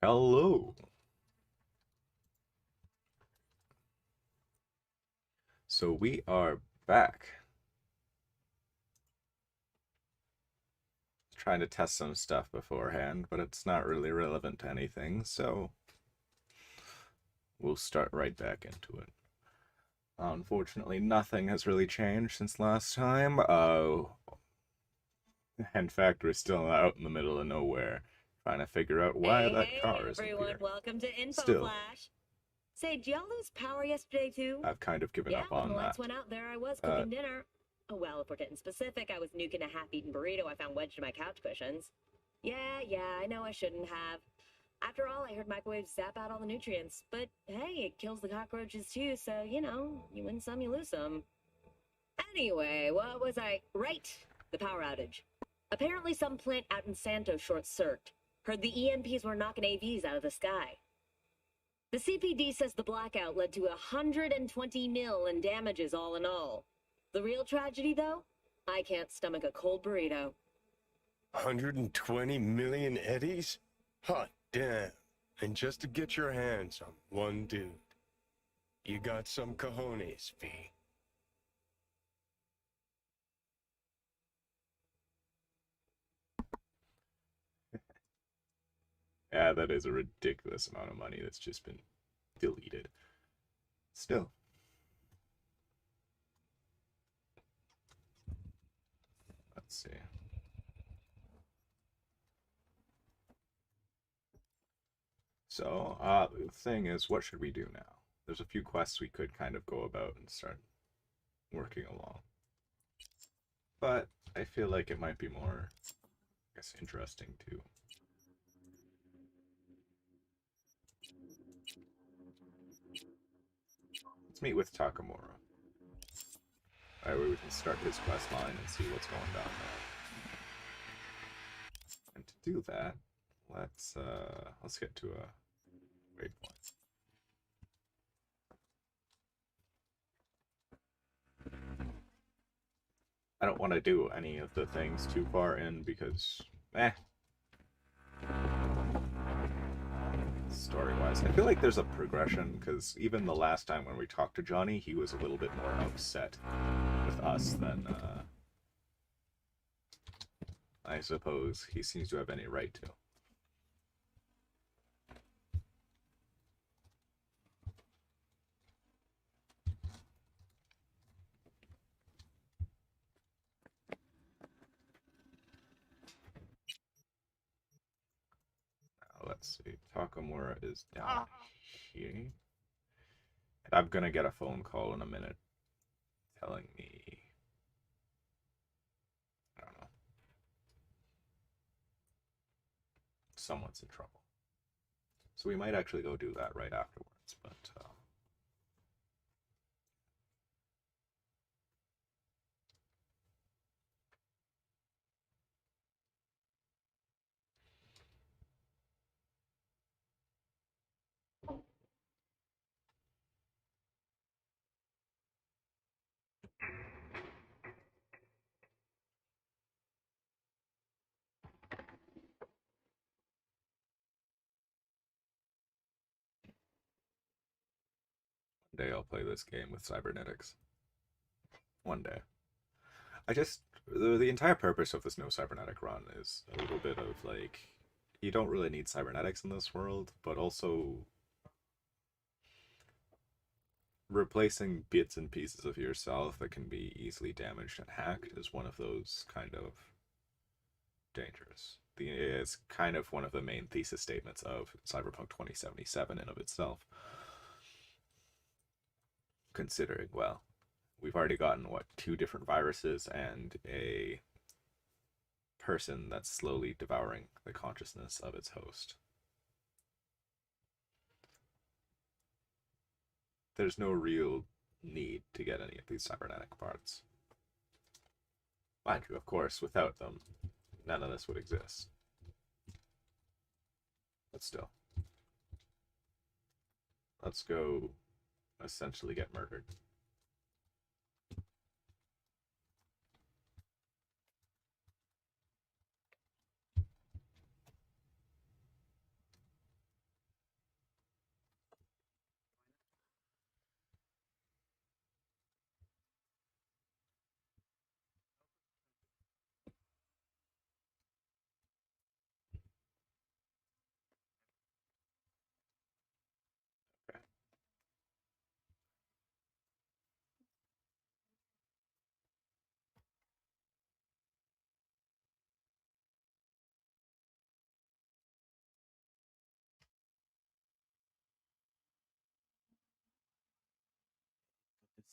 Hello. So we are back trying to test some stuff beforehand, but it's not really relevant to anything, so we'll start right back into it. Unfortunately, nothing has really changed since last time. In fact, we're still out in the middle of nowhere, trying to figure out why that car isn't Everyone, here. welcome to Info Still, Flash. Say, did y'all lose power yesterday too? I've kind of given Yeah, up when on the lights that. went out, there I was cooking dinner. Oh well, if we're getting specific, I was nuking a half-eaten burrito I found wedged in my couch cushions. Yeah, I know I shouldn't have. After all, I heard microwaves zap out all the nutrients. But hey, it kills the cockroaches too, so you win some, you lose some. Anyway, what was I? Right, the power outage. Apparently some plant out in Santo short-circuited. Heard the EMPs were knocking AVs out of the sky. The CPD says the blackout led to 120 mil in damages all in all. The real tragedy, though? I can't stomach a cold burrito. 120 million eddies? Hot damn. And just to get your hands on one dude. You got some cojones, V. Yeah, that is a ridiculous amount of money that's just been deleted. Still. Let's see. So, the thing is, what should we do now? There's a few quests we could kind of go about and start working along. But I feel like it might be more, I guess, interesting to... Let's meet with Takamura. That way we can start his quest line and see what's going down there. And to do that, let's get to a waypoint. I don't want to do any of the things too far in because, story-wise. I feel like there's a progression, because even the last time when we talked to Johnny, he was a little bit more upset with us than, I suppose he seems to have any right to. Let's see. Takamura is down here. And I'm gonna get a phone call in a minute telling me, I don't know, someone's in trouble. So we might actually go do that right afterwards, but one day I'll play this game with Cybernetics. One day. The entire purpose of this no cybernetic run is a little bit of like, you don't really need cybernetics in this world, but also replacing bits and pieces of yourself that can be easily damaged and hacked is one of those kind of dangers. It's kind of one of the main thesis statements of Cyberpunk 2077 in of itself. Considering, well, we've already gotten, what, 2 different viruses and a person that's slowly devouring the consciousness of its host. There's no real need to get any of these cybernetic parts. Mind you, of course, without them, none of this would exist. But still. Let's go essentially get murdered.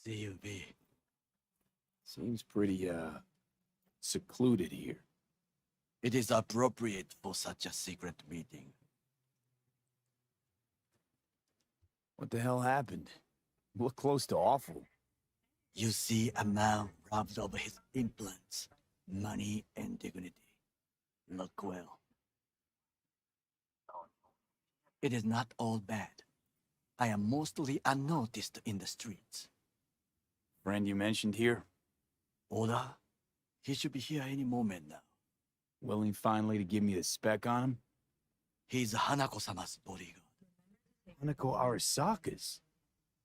See you, V. Seems pretty, secluded here. It is appropriate for such a secret meeting. What the hell happened? You look close to awful. You see a man robbed of his implants, money and dignity. Look well. It is not all bad. I am mostly unnoticed in the streets. Friend you mentioned here? Oda, he should be here any moment now. Willing finally to give me the spec on him? He's Hanako-sama's bodyguard. Hanako Arasaka's.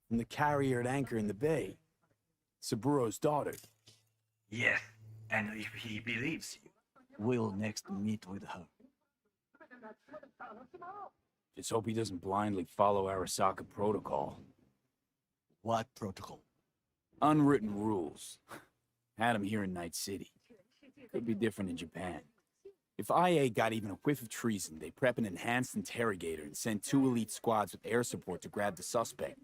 From the carrier at anchor in the bay. Saburo's daughter. Yes, and if he believes you, we'll next meet with her. Just hope he doesn't blindly follow Arasaka protocol. What protocol? Unwritten rules. Had him here in Night City. Could be different in Japan. If IA got even a whiff of treason, they prep an enhanced interrogator and send 2 elite squads with air support to grab the suspect.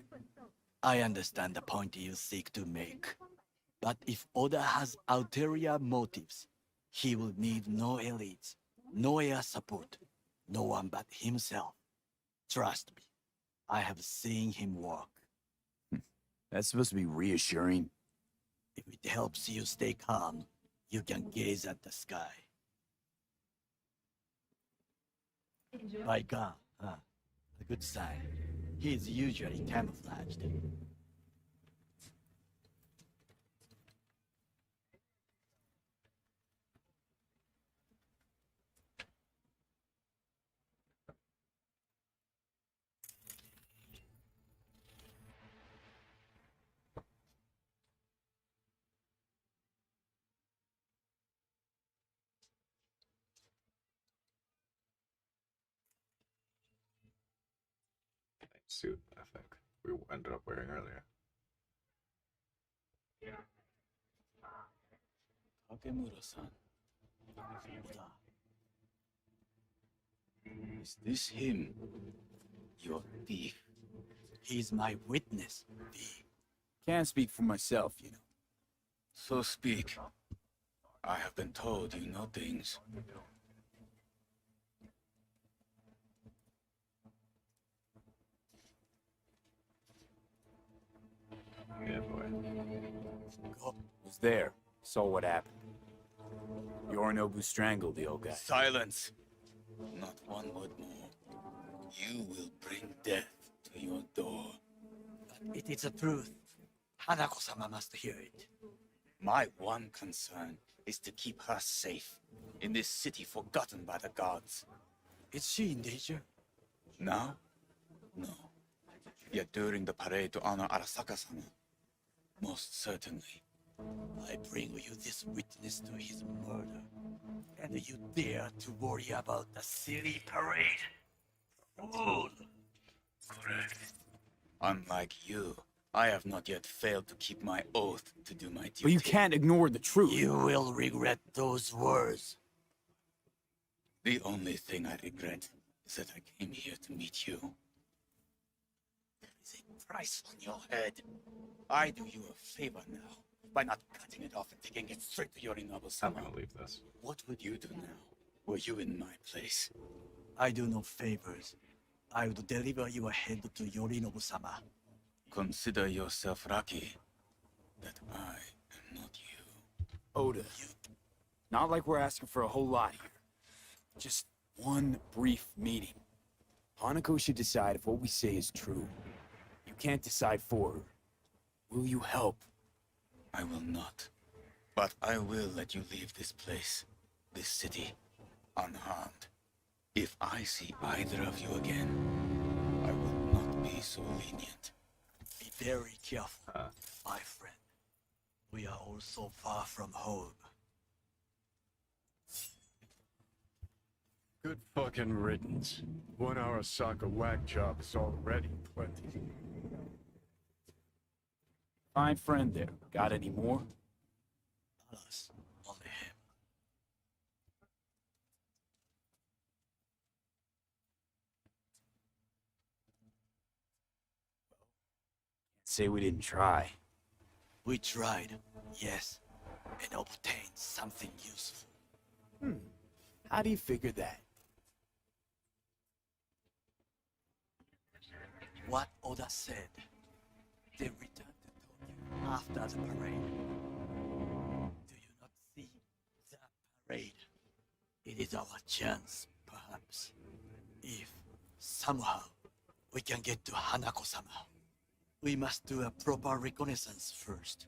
I understand the point you seek to make. But if Oda has ulterior motives, he will need no elites, no air support, no one but himself. Trust me, I have seen him work. That's supposed to be reassuring. If it helps you stay calm, you can gaze at the sky. By God, a good sign. He is usually camouflaged. Suit, I think we ended up wearing earlier. Takemura-san. Is this him? Your thief. He's my witness, V. Can't speak for myself, you know. So speak. I have been told you know things. Yeah, boy. Was there. Saw what happened. Yorinobu strangled the old guy. Silence! Not one word more. You will bring death to your door. It is the truth. Hanako-sama must hear it. My one concern is to keep her safe in this city forgotten by the gods. Is she in danger? Now? No. Yet during the parade to honor Arasaka-sama, most certainly. I bring you this witness to his murder. And you dare to worry about the silly parade? Fool! Correct. Unlike you, I have not yet failed to keep my oath to do my duty. But you can't ignore the truth. You will regret those words. The only thing I regret is that I came here to meet you. There is a price on your head. I do you a favor now by not cutting it off and taking it straight to I'm Yorinobu-sama. gonna leave this. What would you do now? Were you in my place? I do no favors. I would deliver your head to Yorinobu-sama. Consider yourself lucky that I am not you. Oda. Not like we're asking for a whole lot here. Just one brief meeting. Hanako should decide if what we say is true. You can't decide for her. Will you help? I will not. But I will let you leave this place, this city, unharmed. If I see either of you again, I will not be so lenient. Be very careful, Uh. my friend. We are all so far from home. Good fucking riddance. One Arasaka whack job is already plenty. Fine friend there. Got any more? Not us, only him. Say we didn't try. We tried, yes, and obtained something useful. How do you figure that? What Oda said. They returned to Tokyo after the parade. Do you not see the parade? It is our chance, perhaps. If, somehow, we can get to Hanako-sama. We must do a proper reconnaissance first.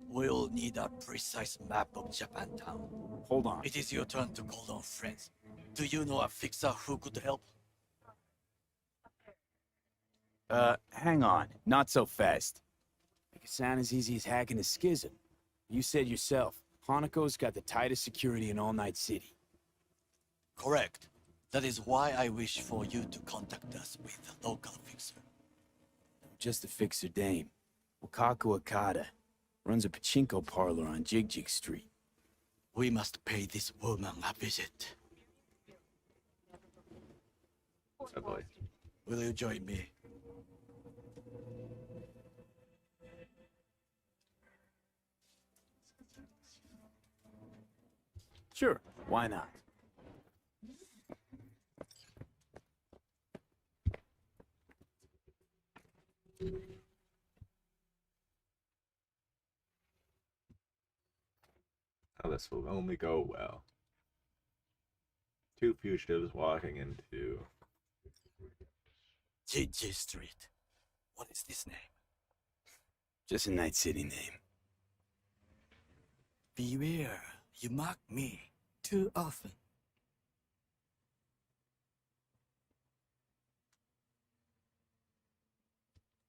We'll need a precise map of Japantown. Hold on. It is your turn to call on friends. Do you know a fixer who could help? Hang on. Not so fast. Make it sound as easy as hacking a schism. You said yourself, Hanako's got the tightest security in all Night City. Correct. That is why I wish for you to contact us with the local fixer. Just a fixer dame. Wakaku Okada. Runs a pachinko parlor on Jig Street. We must pay this woman a visit. Oh boy. Will you join me? Sure, why not? Now this will only go well. Two fugitives walking into... Jig Street. What is this name? Just a Night City name. Beware, you mock me too often.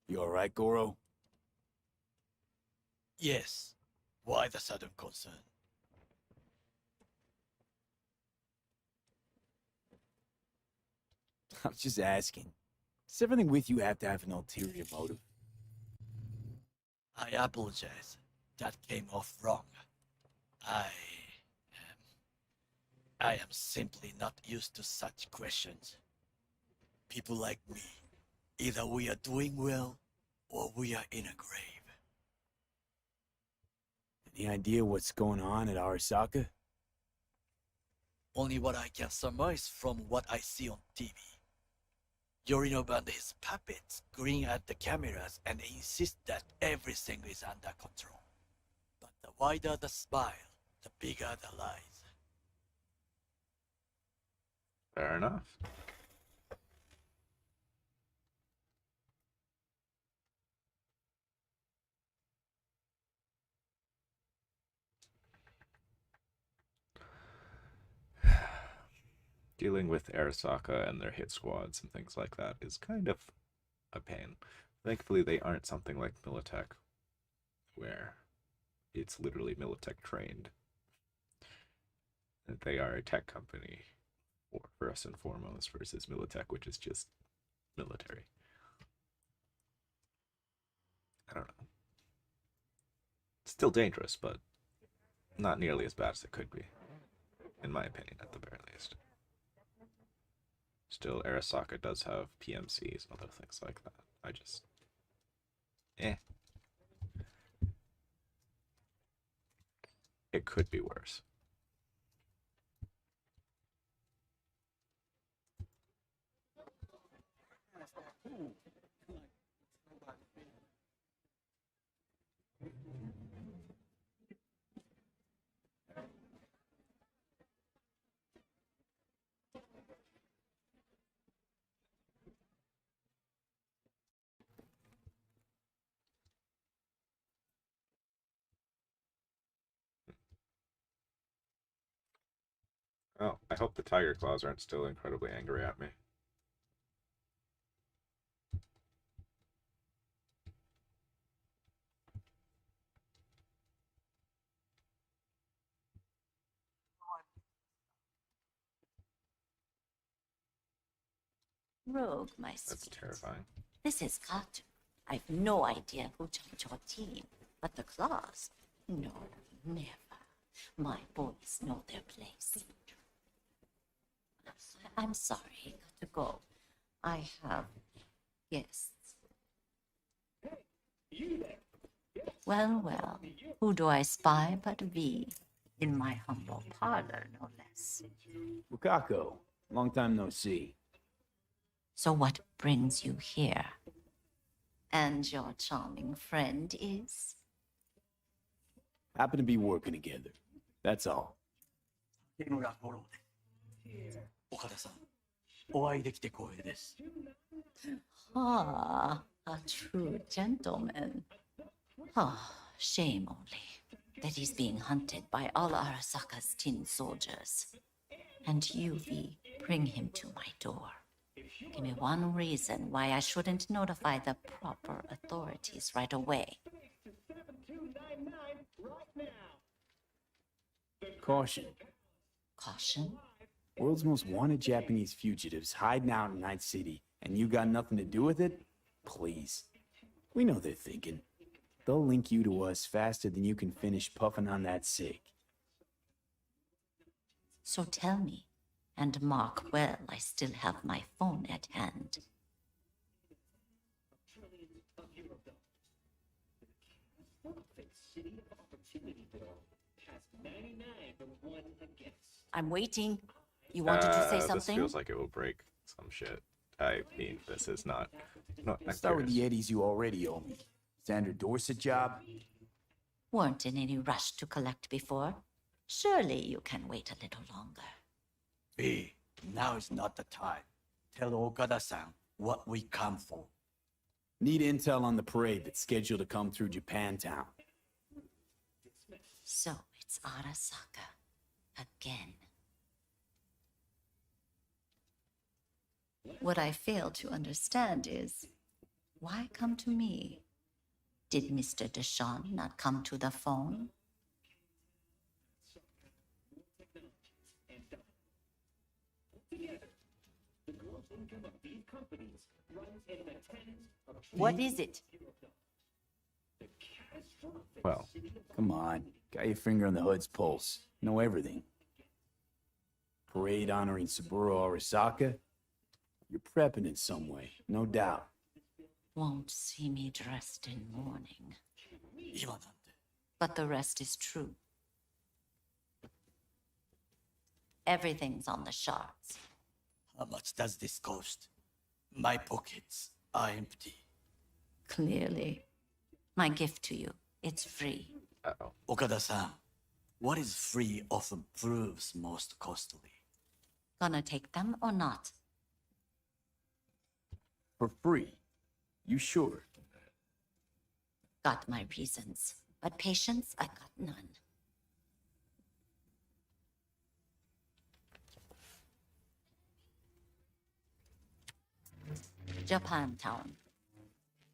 You alright, Goro? Yes. Why the sudden concern? I'm just asking. Does everything with you have to have an ulterior motive? I apologize. That came off wrong. I am simply not used to such questions. People like me, either we are doing well, or we are in a grave. Any idea what's going on at Arasaka? Only what I can surmise from what I see on TV. Yorinobu and his puppets grin at the cameras and insist that everything is under control. But the wider the smile, the bigger the lies. Fair enough. Dealing with Arasaka and their hit squads and things like that is kind of a pain. Thankfully, they aren't something like Militech, where it's literally Militech trained. They are a tech company, first and foremost, versus Militech, which is just military. I don't know. It's still dangerous, but not nearly as bad as it could be, in my opinion, at the very least. Still, Arasaka does have PMCs and other things like that. I just... It could be worse. Oh, I hope the tiger claws aren't still incredibly angry at me. Rogue, my That's sweet. terrifying. This is cartoon. I've no idea who jumped your team, but the claws? No, never. My boys know their place. I'm sorry, got to go. I have guests. You there. Well, well, who do I spy but V? In my humble parlor, no less. Wakako, long time no see. So what brings you here? And your charming friend is? Happen to be working together. That's all. 岡田さん、お会いできて光栄です。 Ah, a true gentleman. Ah, shame only that he's being hunted by all Arasaka's tin soldiers. And you, V, bring him to my door. Give me one reason why I shouldn't notify the proper authorities right away. Caution. Caution? World's most wanted Japanese fugitives hiding out in Night City, and you got nothing to do with it? Please. We know they're thinking. They'll link you to us faster than you can finish puffing on that cig. So tell me, and mark well I still have my phone at hand. I'm waiting. You wanted to say something? This feels like it will break some shit. I mean, this is not Let's start with the eddies you already owe me. Sandra Dorset job? Weren't in any rush to collect before. Surely you can wait a little longer. V, now is not the time. Tell Okada-san what we come for. Need intel on the parade that's scheduled to come through Japantown. So it's Arasaka. Again. What I fail to understand is, why come to me? Did Mr. Deshawn not come to the phone? What is it? well. Come on. Got your finger on the hood's pulse. Know everything. Parade honoring Saburo Arasaka? You're prepping in some way, no doubt. Won't see me dressed in mourning. 今なんて But the rest is true. Everything's on the shards. How much does this cost? My pockets are empty. Clearly. My gift to you. It's free. Uh-oh. Okada-san, what is free often proves most costly. Gonna take them or not? For free. You sure? Got my reasons. But patience, I got none. Japantown.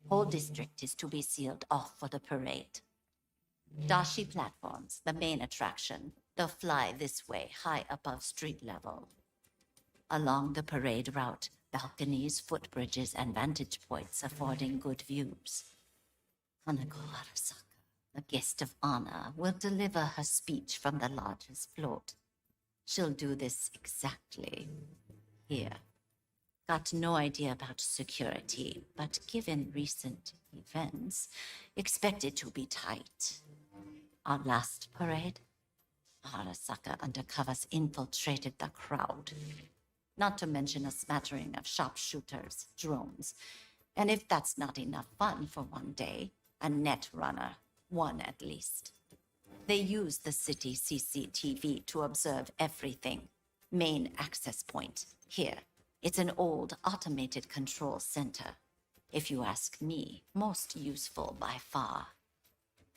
Whole district is to be sealed off for the parade. Dashi platforms, the main attraction. They'll fly this way, high above street level. Along the parade route, balconies, footbridges, and vantage points affording good views. Hanako Arasaka, the guest of honor, will deliver her speech from the largest float. She'll do this exactly here. Got no idea about security, but given recent events, expect it to be tight. Our last parade, Arasaka undercovers infiltrated the crowd. Not to mention a smattering of sharpshooters, drones. And if that's not enough fun for one day, a net runner, one at least. They use the city CCTV to observe everything. Main access point, here. It's an old automated control center. If you ask me, most useful by far.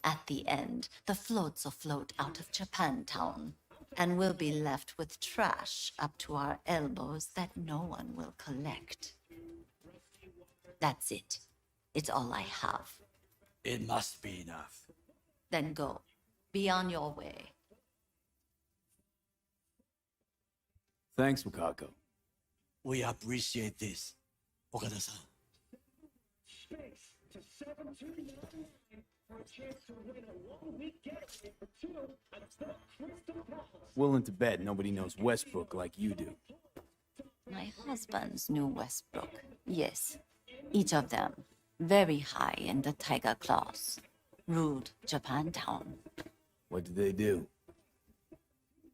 At the end, the floats will float out of Japantown, and we'll be left with trash up to our elbows that no one will collect. That's it. It's all I have. It must be enough. Then go. Be on your way. Thanks, Wakako. We appreciate this, Okada-san. Willing to bet nobody knows Westbrook like you do. My husband's knew Westbrook. Yes. Each of them very high in the tiger claws. ruled Japantown. What did they do?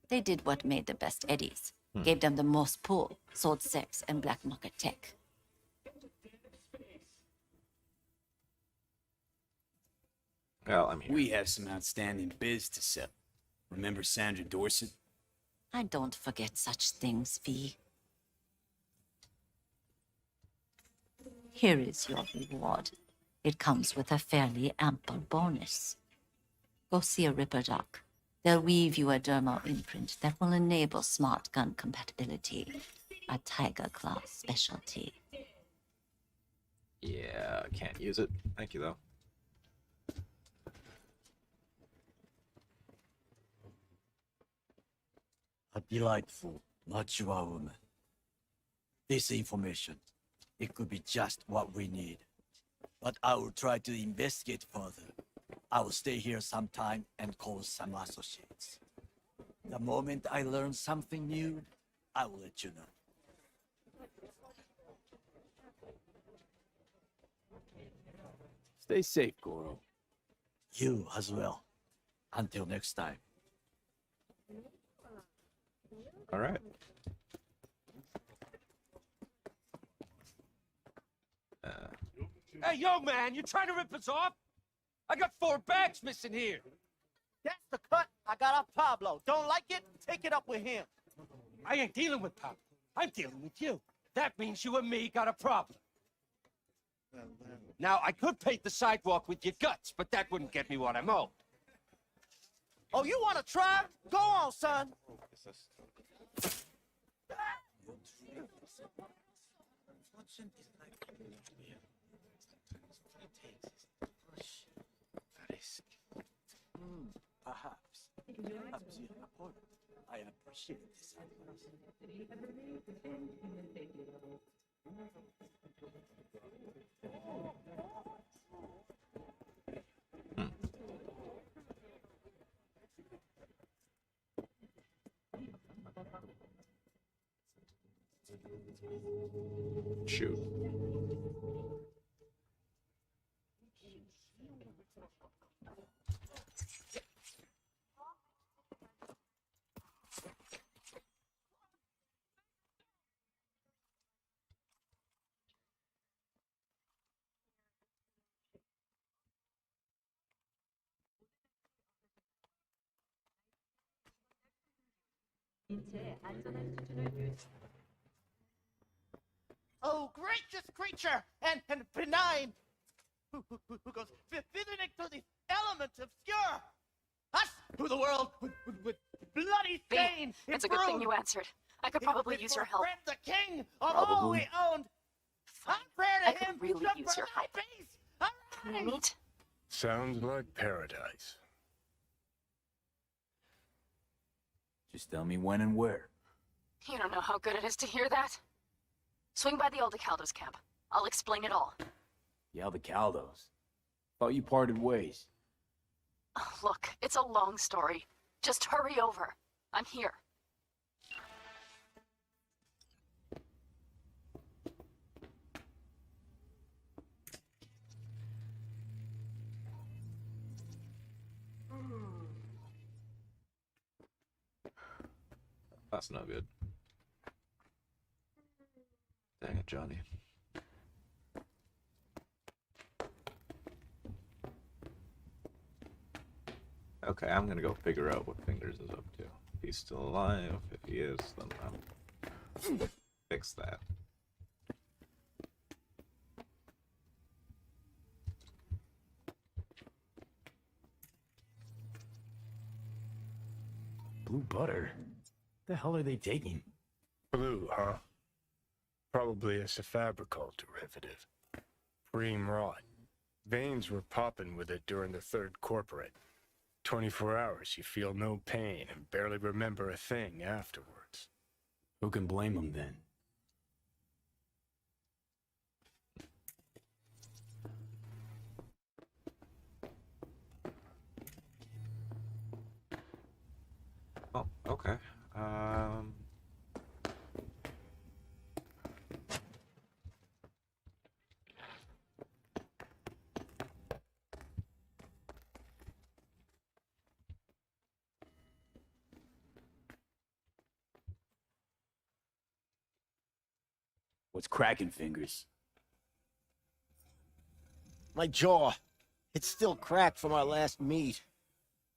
They did what made the best eddies. Gave them the most pull, sold sex and black market tech. Well, I'm here. We have some outstanding biz to sell. Remember Sandra Dorset? I don't forget such things, V. Here is your reward. It comes with a fairly ample bonus. Go see a Ripper Doc. They'll weave you a dermal imprint that will enable smart gun compatibility. A Tiger Claw specialty. Yeah, I can't use it. Thank you, though. A delightful, mature woman. This information, it could be just what we need. But I will try to investigate further. I will stay here some time and call some associates. The moment I learn something new, I will let you know. Stay safe, Goro. You as well. Until next time. All right. Hey, young man, you trying to rip us off? I got 4 bags missing here. That's the cut I got off Pablo. Don't like it? Take it up with him. I ain't dealing with Pablo. I'm dealing with you. That means you and me got a problem. Now, I could paint the sidewalk with your guts, but that wouldn't get me what I'm owed. Oh, you want to try? Go on, son. Perhaps. Perhaps you have a point. I appreciate this advice. Shoot. Oh, gracious creature and benign. Who goes visiting to the elements obscure. Us, who the world with bloody stain. It's a good thing you answered. I could probably use your help. Friend the king of all we owned. I'm prayer I to could him. really to use your burn my help. face. All Can right. we meet? Sounds like paradise. Just tell me when and where. You don't know how good it is to hear that. Swing by the Aldecaldos camp. I'll explain it all. The Aldecaldos. Thought you parted ways. Oh, look, it's a long story. Just hurry over. I'm here. That's not good. Dang it, Johnny. Okay, I'm gonna go figure out what Fingers is up to. If he's still alive, if he is, then I'll fix that. Blue butter? The hell are they taking? Blue, huh? Probably a Cefabricol derivative. Cream rot. Veins were popping with it during the third corporate. 24 hours, you feel no pain and barely remember a thing afterwards. Who can blame them then? Oh, okay. What's cracking, Fingers? My jaw. It's still cracked from our last meet.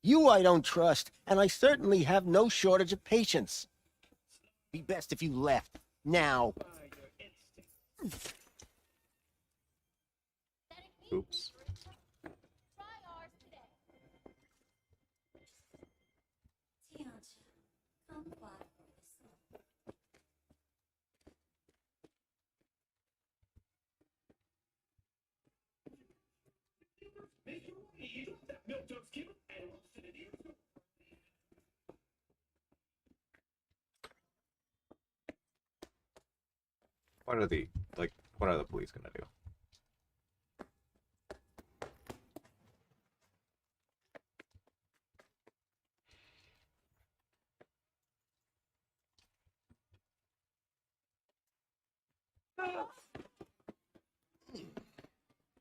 You I don't trust, and I certainly have no shortage of patience. Be best if you left. Now. Oops. What are the, like, what are the police gonna do?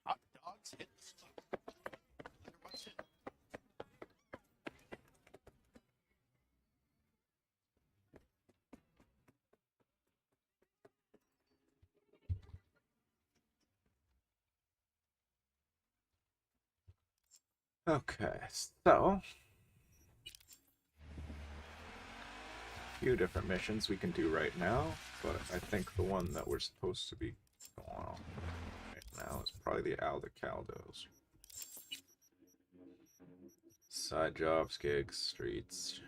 Hot dogs hit the spot. Wonder what's in it. Okay, so a few different missions we can do right now, but I think the one that we're supposed to be going on right now is probably the Aldecaldos. Side jobs, gigs, streets.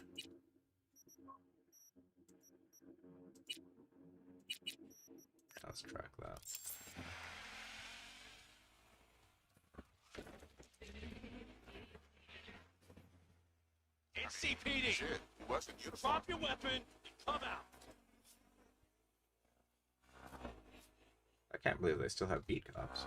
Let's track that. It's CPD. Shit, Western uniform. Drop your weapon and come out. I can't believe they still have beat cops.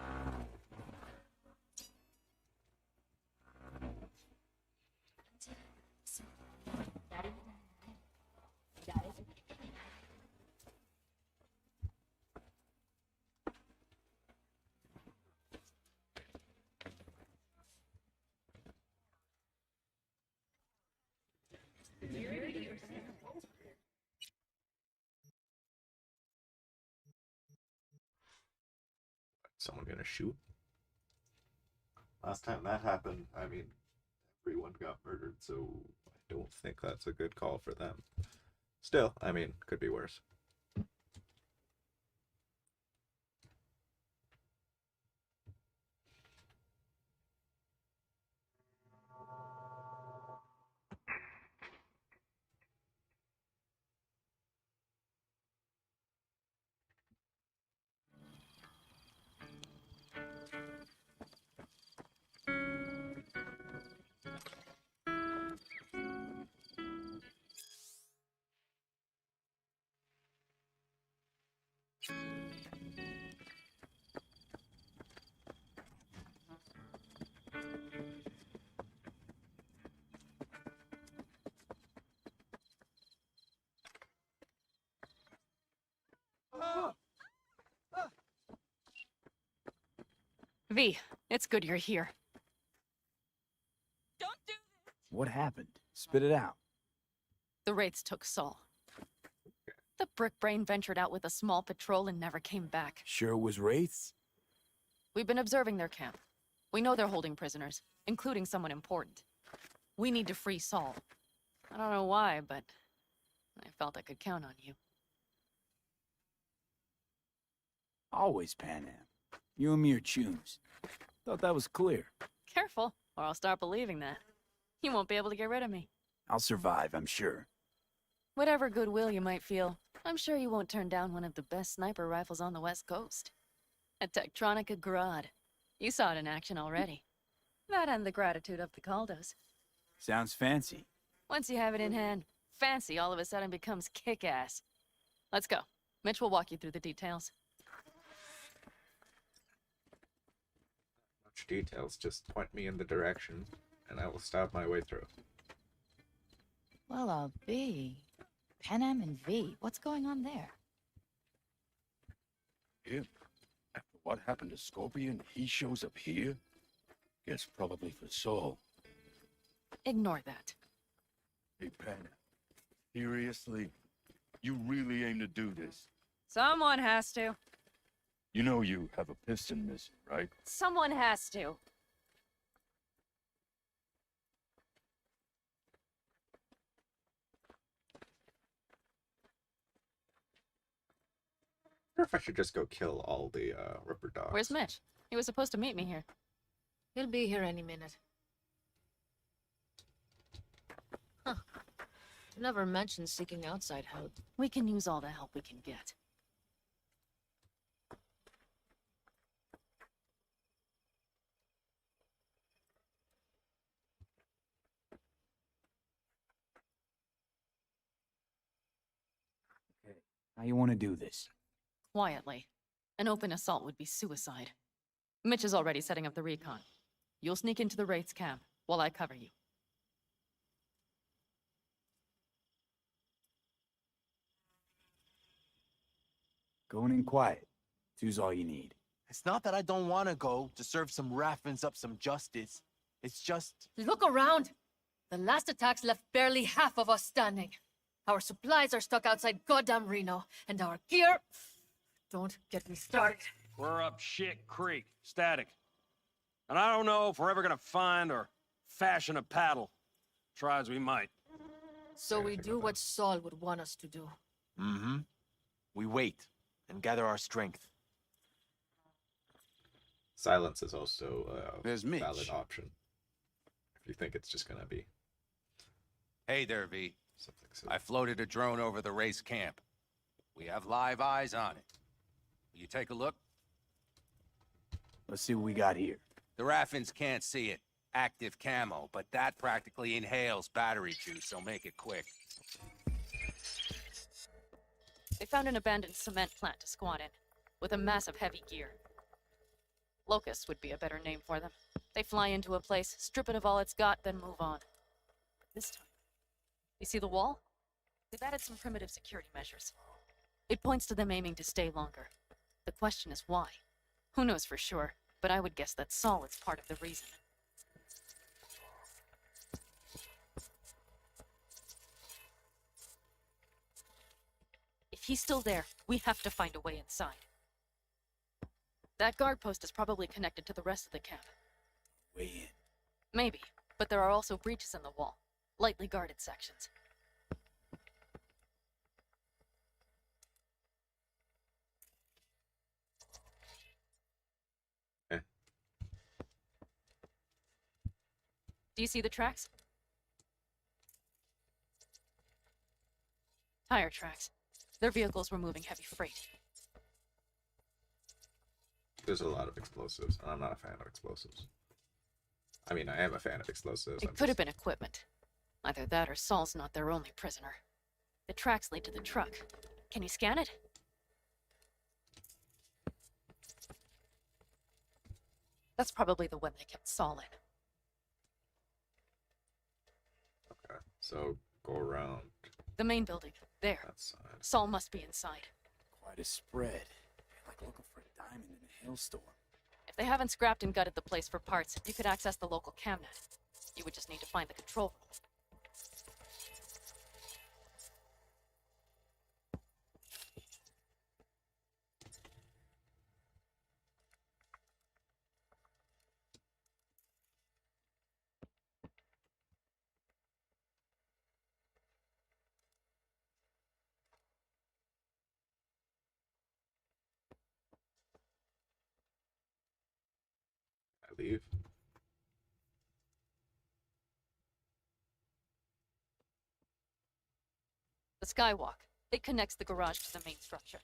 Someone gonna shoot? Last time that happened, I mean, everyone got murdered, so I don't think that's a good call for them. Still, I mean, could be worse. V, it's good you're here. Don't do this! What happened? Spit it out. The Wraiths took Saul. The brick brain ventured out with a small patrol and never came back. Sure it was Wraiths? We've been observing their camp. We know they're holding prisoners, including someone important. We need to free Saul. I don't know why, but I felt I could count on you. Always Pan Am. You and me are chums. Thought that was clear. Careful, or I'll start believing that. You won't be able to get rid of me. I'll survive, I'm sure. Whatever goodwill you might feel, I'm sure you won't turn down one of the best sniper rifles on the West Coast. A Tektronica Grad. You saw it in action already. That and the gratitude of the Caldos. Sounds fancy. Once you have it in hand, fancy all of a sudden becomes kick-ass. Let's go. Mitch will walk you through the details. Much details, just point me in the direction, and I will stab my way through. Well, I'll be. Pan Am and V, what's going on there? Him? After what happened to Scorpion, he shows up here? Guess probably for Saul. Ignore that. Hey, Pan, seriously? You really aim to do this? Someone has to. You know you have a piston missing, right? Someone has to. I wonder if I should just go kill all the Ripper dogs. Where's Mitch? He was supposed to meet me here. He'll be here any minute. Huh. Never mentioned seeking outside help. We can use all the help we can get. Okay. How you want to do this? Quietly. An open assault would be suicide. Mitch is already setting up the recon. You'll sneak into the Wraith's camp while I cover you. Going in quiet. Two's all you need. It's not that I don't want to go to serve some Raffins up some justice. It's just... Look around! The last attacks left barely half of us standing. Our supplies are stuck outside goddamn Reno, and our gear... Don't get me started. We're up shit creek, static. And I don't know if we're ever gonna find or fashion a paddle. Try as we might. So we do what Saul would want us to do. Mm-hmm. We wait and gather our strength. Silence is also a There's Mitch. valid option. If you think it's just gonna be Hey there, V. something silly. I floated a drone over the race camp. We have live eyes on it. Will you take a look? Let's see what we got here. The Raffins can't see it. Active camo, but that practically inhales battery juice, so make it quick. They found an abandoned cement plant to squat in, with a massive heavy gear. Locusts would be a better name for them. They fly into a place, strip it of all it's got, then move on. This time, you see the wall? They've added some primitive security measures. It points to them aiming to stay longer. The question is why? Who knows for sure, but I would guess that Saul is part of the reason. If he's still there, we have to find a way inside. That guard post is probably connected to the rest of the camp. Way in. Maybe, but there are also breaches in the wall. Lightly guarded sections. Do you see the tracks? Tire tracks. Their vehicles were moving heavy freight. There's a lot of explosives, and I'm not a fan of explosives. I mean, I am a fan of explosives. It could have been equipment. Either that or Saul's not their only prisoner. The tracks lead to the truck. Can you scan it? That's probably the one they kept Saul in. Okay, so go around The main building. There. that side. Saul must be inside. Quite a spread. Like looking for a diamond in a hailstorm. If they haven't scrapped and gutted the place for parts, you could access the local camnet. You would just need to find the control room. I leave. The skywalk. It connects the garage to the main structure.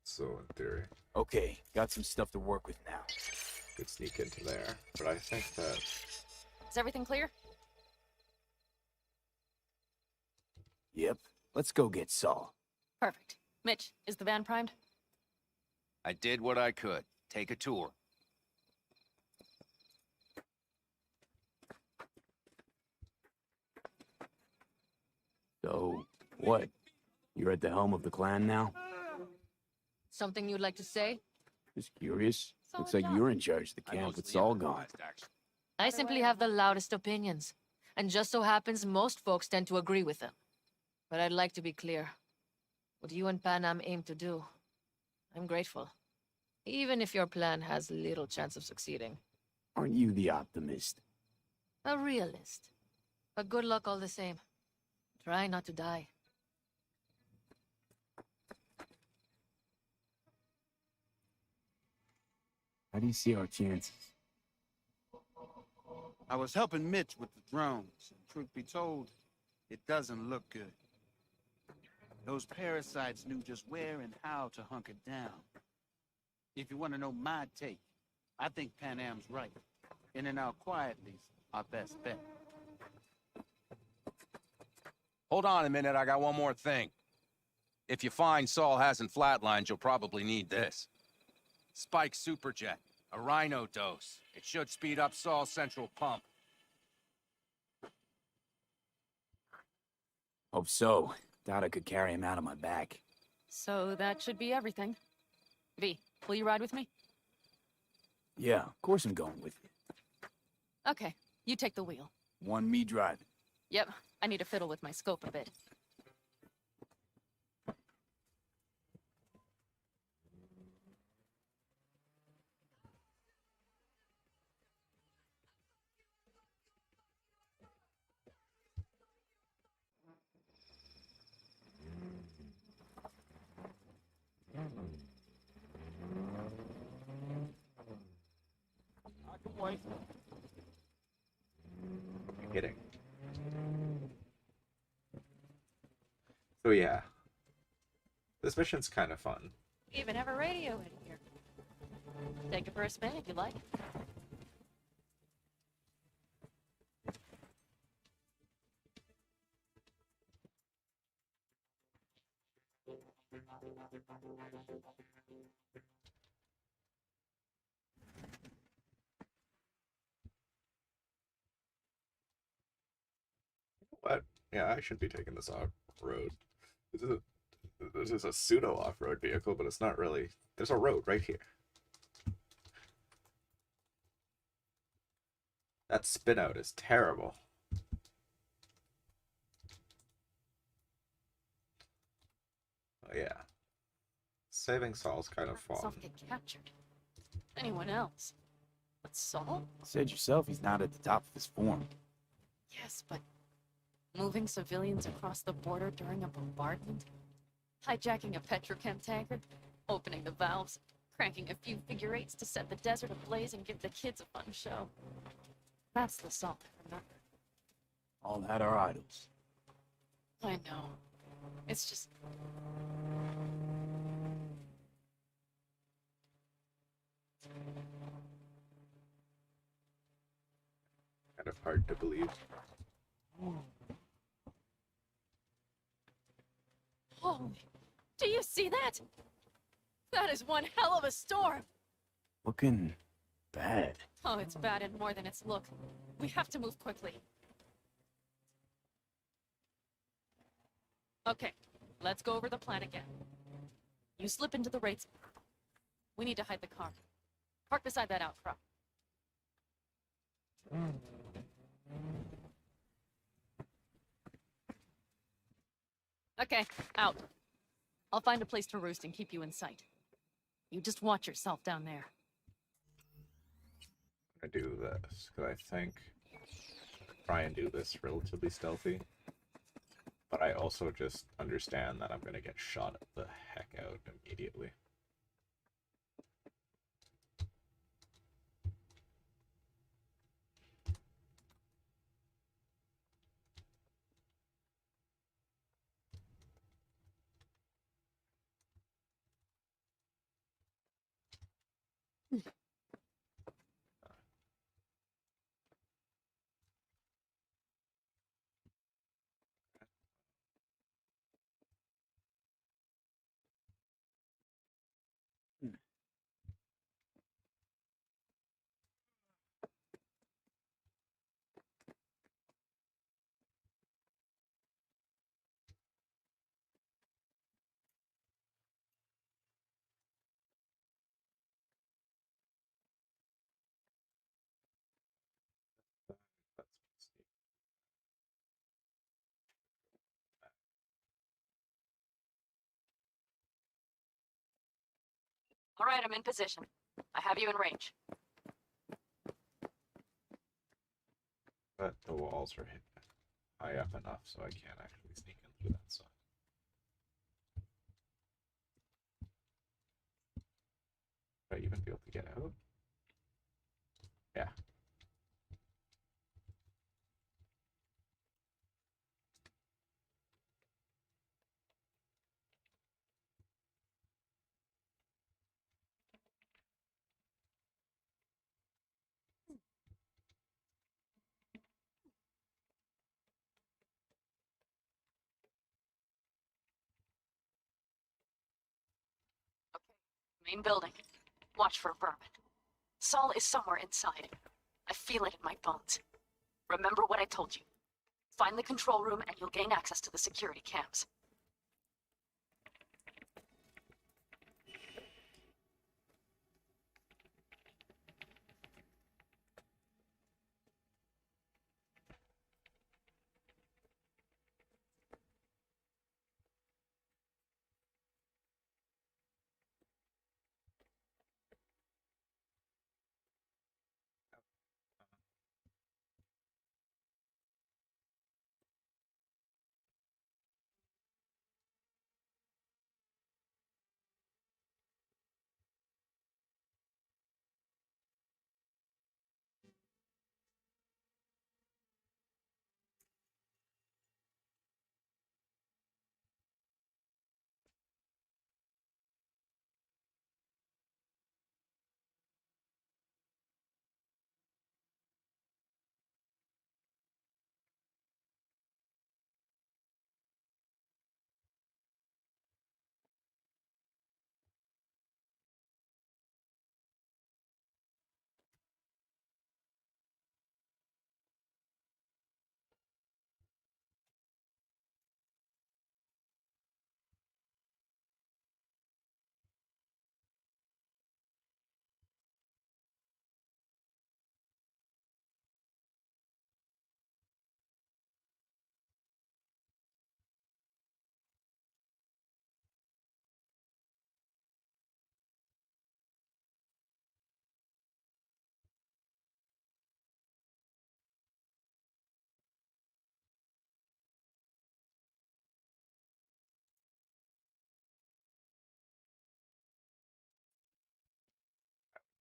So in theory, Okay, got some stuff to work with now. could sneak into there, but I think that Is everything clear? Yep. Let's go get Saul. Perfect. Mitch, is the van primed? I did what I could. Take a tour. So, what? You're at the helm of the clan now? Something you'd like to say? Just curious. Looks like you're in charge of the camp with Saul gone. I simply have the loudest opinions. And just so happens most folks tend to agree with them. But I'd like to be clear. what you and Panam aim to do. I'm grateful. Even if your plan has little chance of succeeding. Aren't you the optimist? A realist. But good luck all the same. Try not to die. How do you see our chances? I was helping Mitch with the drones, and truth be told, it doesn't look good. Those parasites knew just where and how to hunker down. If you want to know my take, I think Panam's right. In and out quietly's our best bet. Hold on a minute, I got one more thing. If you find Saul hasn't flatlined, you'll probably need this. Spike Superjet, a rhino dose. It should speed up Saul's central pump. Hope so. Doubt I could carry him out on my back. So that should be everything. V, will you ride with me? Yeah, of course I'm going with you. Okay, you take the wheel. Want me driving? Yep, I need to fiddle with my scope a bit. You're kidding. So yeah, this mission's kind of fun. Even have a radio in here. Take it for a spin if you like. What? Yeah, I should be taking this off-road. This is a pseudo off-road vehicle, but it's not really. There's a road right here. That spin out is terrible. Oh yeah. Saving Saul's kind of fun. Self get captured. Anyone else? But Saul? Said yourself he's not at the top of his form. Yes, but moving civilians across the border during a bombardment? Hijacking a petrochem tanker? Opening the valves? Cranking a few figure eights to set the desert ablaze and give the kids a fun show? That's the Saul I remember. All that are idols. I know. It's just... kind of hard to believe. Holy... Do you see that? That is one hell of a storm! Looking bad. Oh, it's bad and more than its look. We have to move quickly. Okay, let's go over the plan again. You slip into the rates. We need to hide the car. Park beside that outcrop. Okay, out. I'll find a place to roost and keep you in sight. You just watch yourself down there. I do this because I think try and do this relatively stealthy, but I also just understand that I'm gonna get shot the heck out immediately. All right, I'm in position. I have you in range. But the walls are high up enough so I can't actually sneak in through that side. Would I even be able to get out? Yeah. Main building. Watch for vermin. Saul is somewhere inside. I feel it in my bones. Remember what I told you. Find the control room and you'll gain access to the security cams.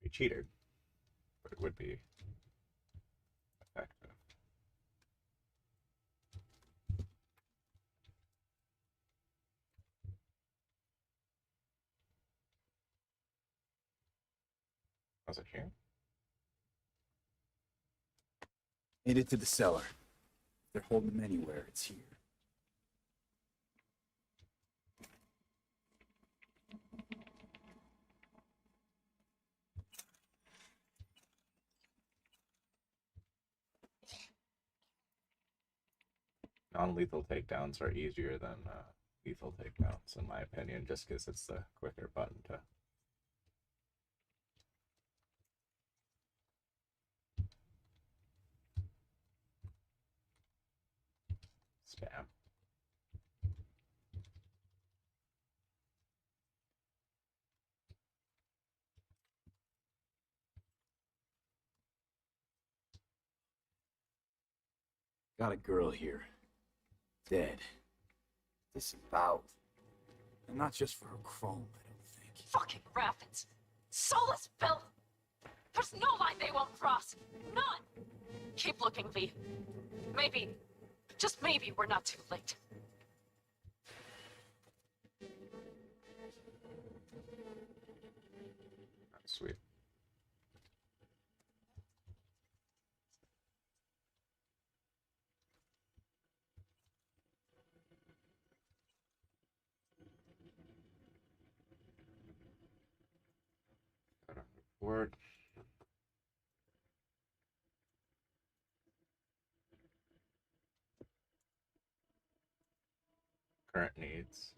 Be cheated, but it would be effective. Was it here? Made it to the cellar. If they're holding them anywhere, it's here. Non-lethal takedowns are easier than lethal takedowns, in my opinion, just because it's the quicker button to spam. Got a girl here. Dead. Disemboweled. And not just for her chrome, I don't think. Fucking rapids. Saul is built. There's no line they won't cross. None. Keep looking, V. Maybe, just maybe, we're not too late. That's sweet. Got a report. Current needs.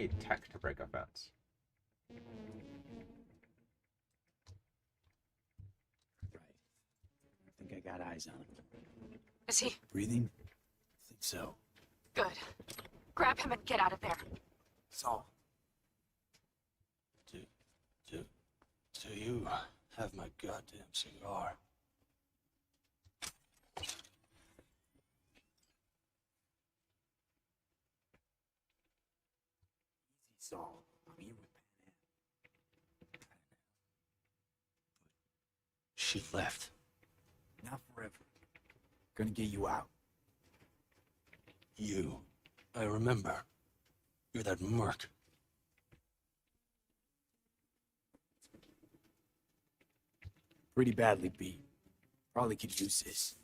need tech to break a fence. I think I got eyes on him. Is he? Breathing? I think so. Good. Grab him and get out of there. So, do you have my goddamn cigar? Saul, I'm here with Pan Am. She left. Not forever. Gonna get you out. You. I remember. You're that merc. Pretty badly beat. Probably could use this.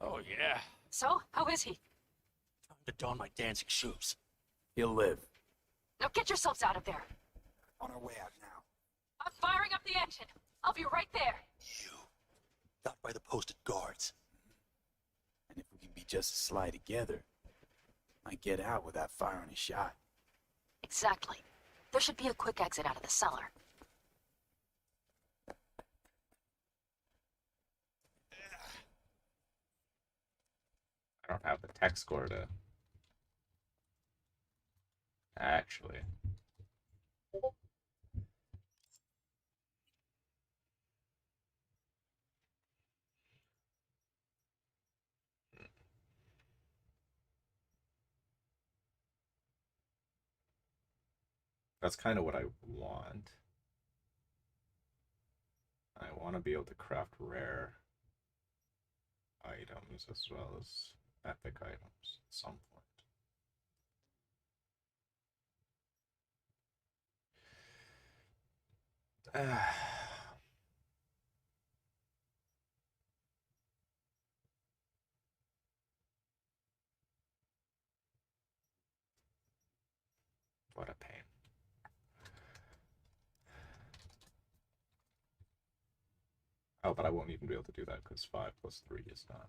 Oh, yeah. So, how is he? Time to don my dancing shoes. He'll live. Now get yourselves out of there. On our way out now. I'm firing up the engine. I'll be right there. Not by the posted guards. And if we can be just as sly together, might get out without firing a shot. Exactly. There should be a quick exit out of the cellar. I don't have the tech score to... Actually. That's kind of what I want. I want to be able to craft rare items as well as epic items at some point. What a pain. Oh, but I won't even be able to do that because 5 plus 3 is not.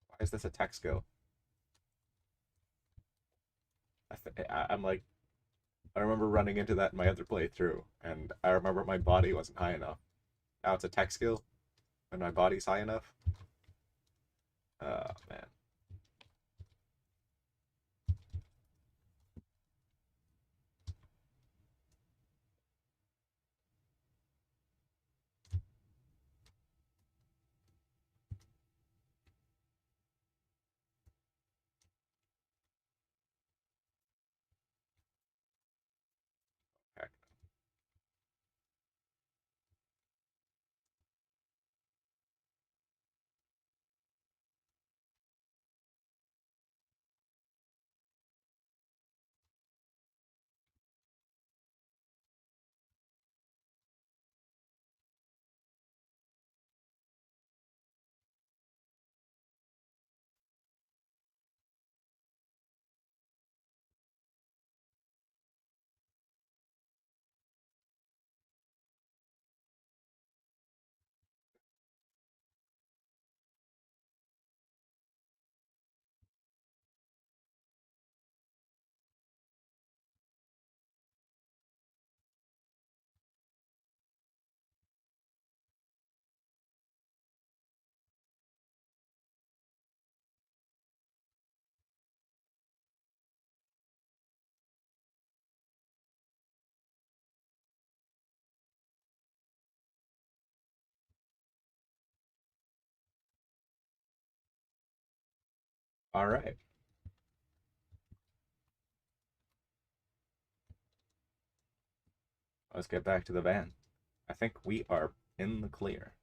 Why is this a tech skill? I'm like, I remember running into that in my other playthrough, and I remember my body wasn't high enough. Now it's a tech skill, and my body's high enough. Oh, man. Heck. All right. Let's get back to the van. I think we are in the clear.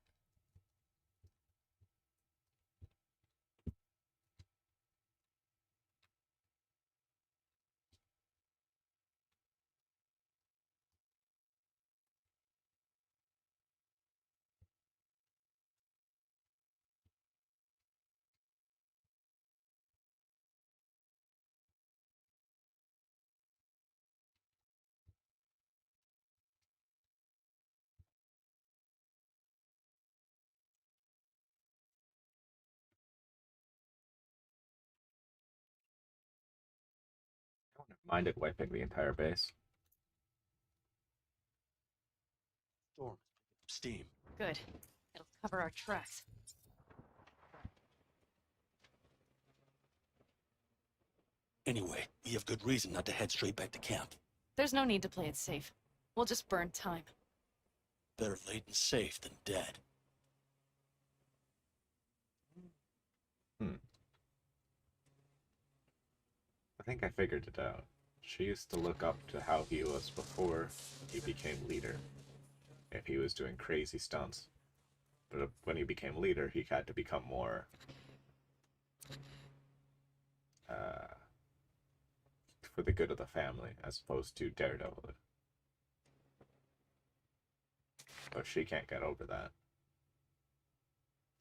Mind it wiping the entire base. Storm. Steam. Good. It'll cover our tracks. Anyway, we have good reason not to head straight back to camp. There's no need to play it safe. We'll just burn time. Better late and safe than dead. I think I figured it out. She used to look up to how he was before he became leader. If he was doing crazy stunts. But when he became leader, he had to become more... for the good of the family, as opposed to Daredevil. But she can't get over that.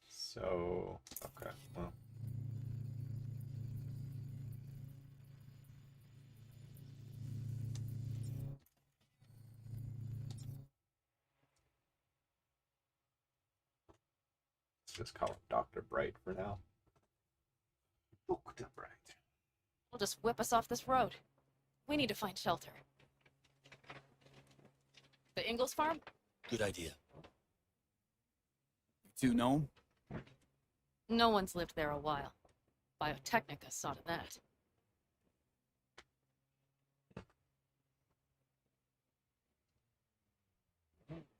So, okay, well. Let's just call him Dr. Bright for now. Dr. Bright. We'll just whip us off this road. We need to find shelter. The Ingalls farm? Good idea. Too known? No one's lived there a while. Biotechnica saw to that.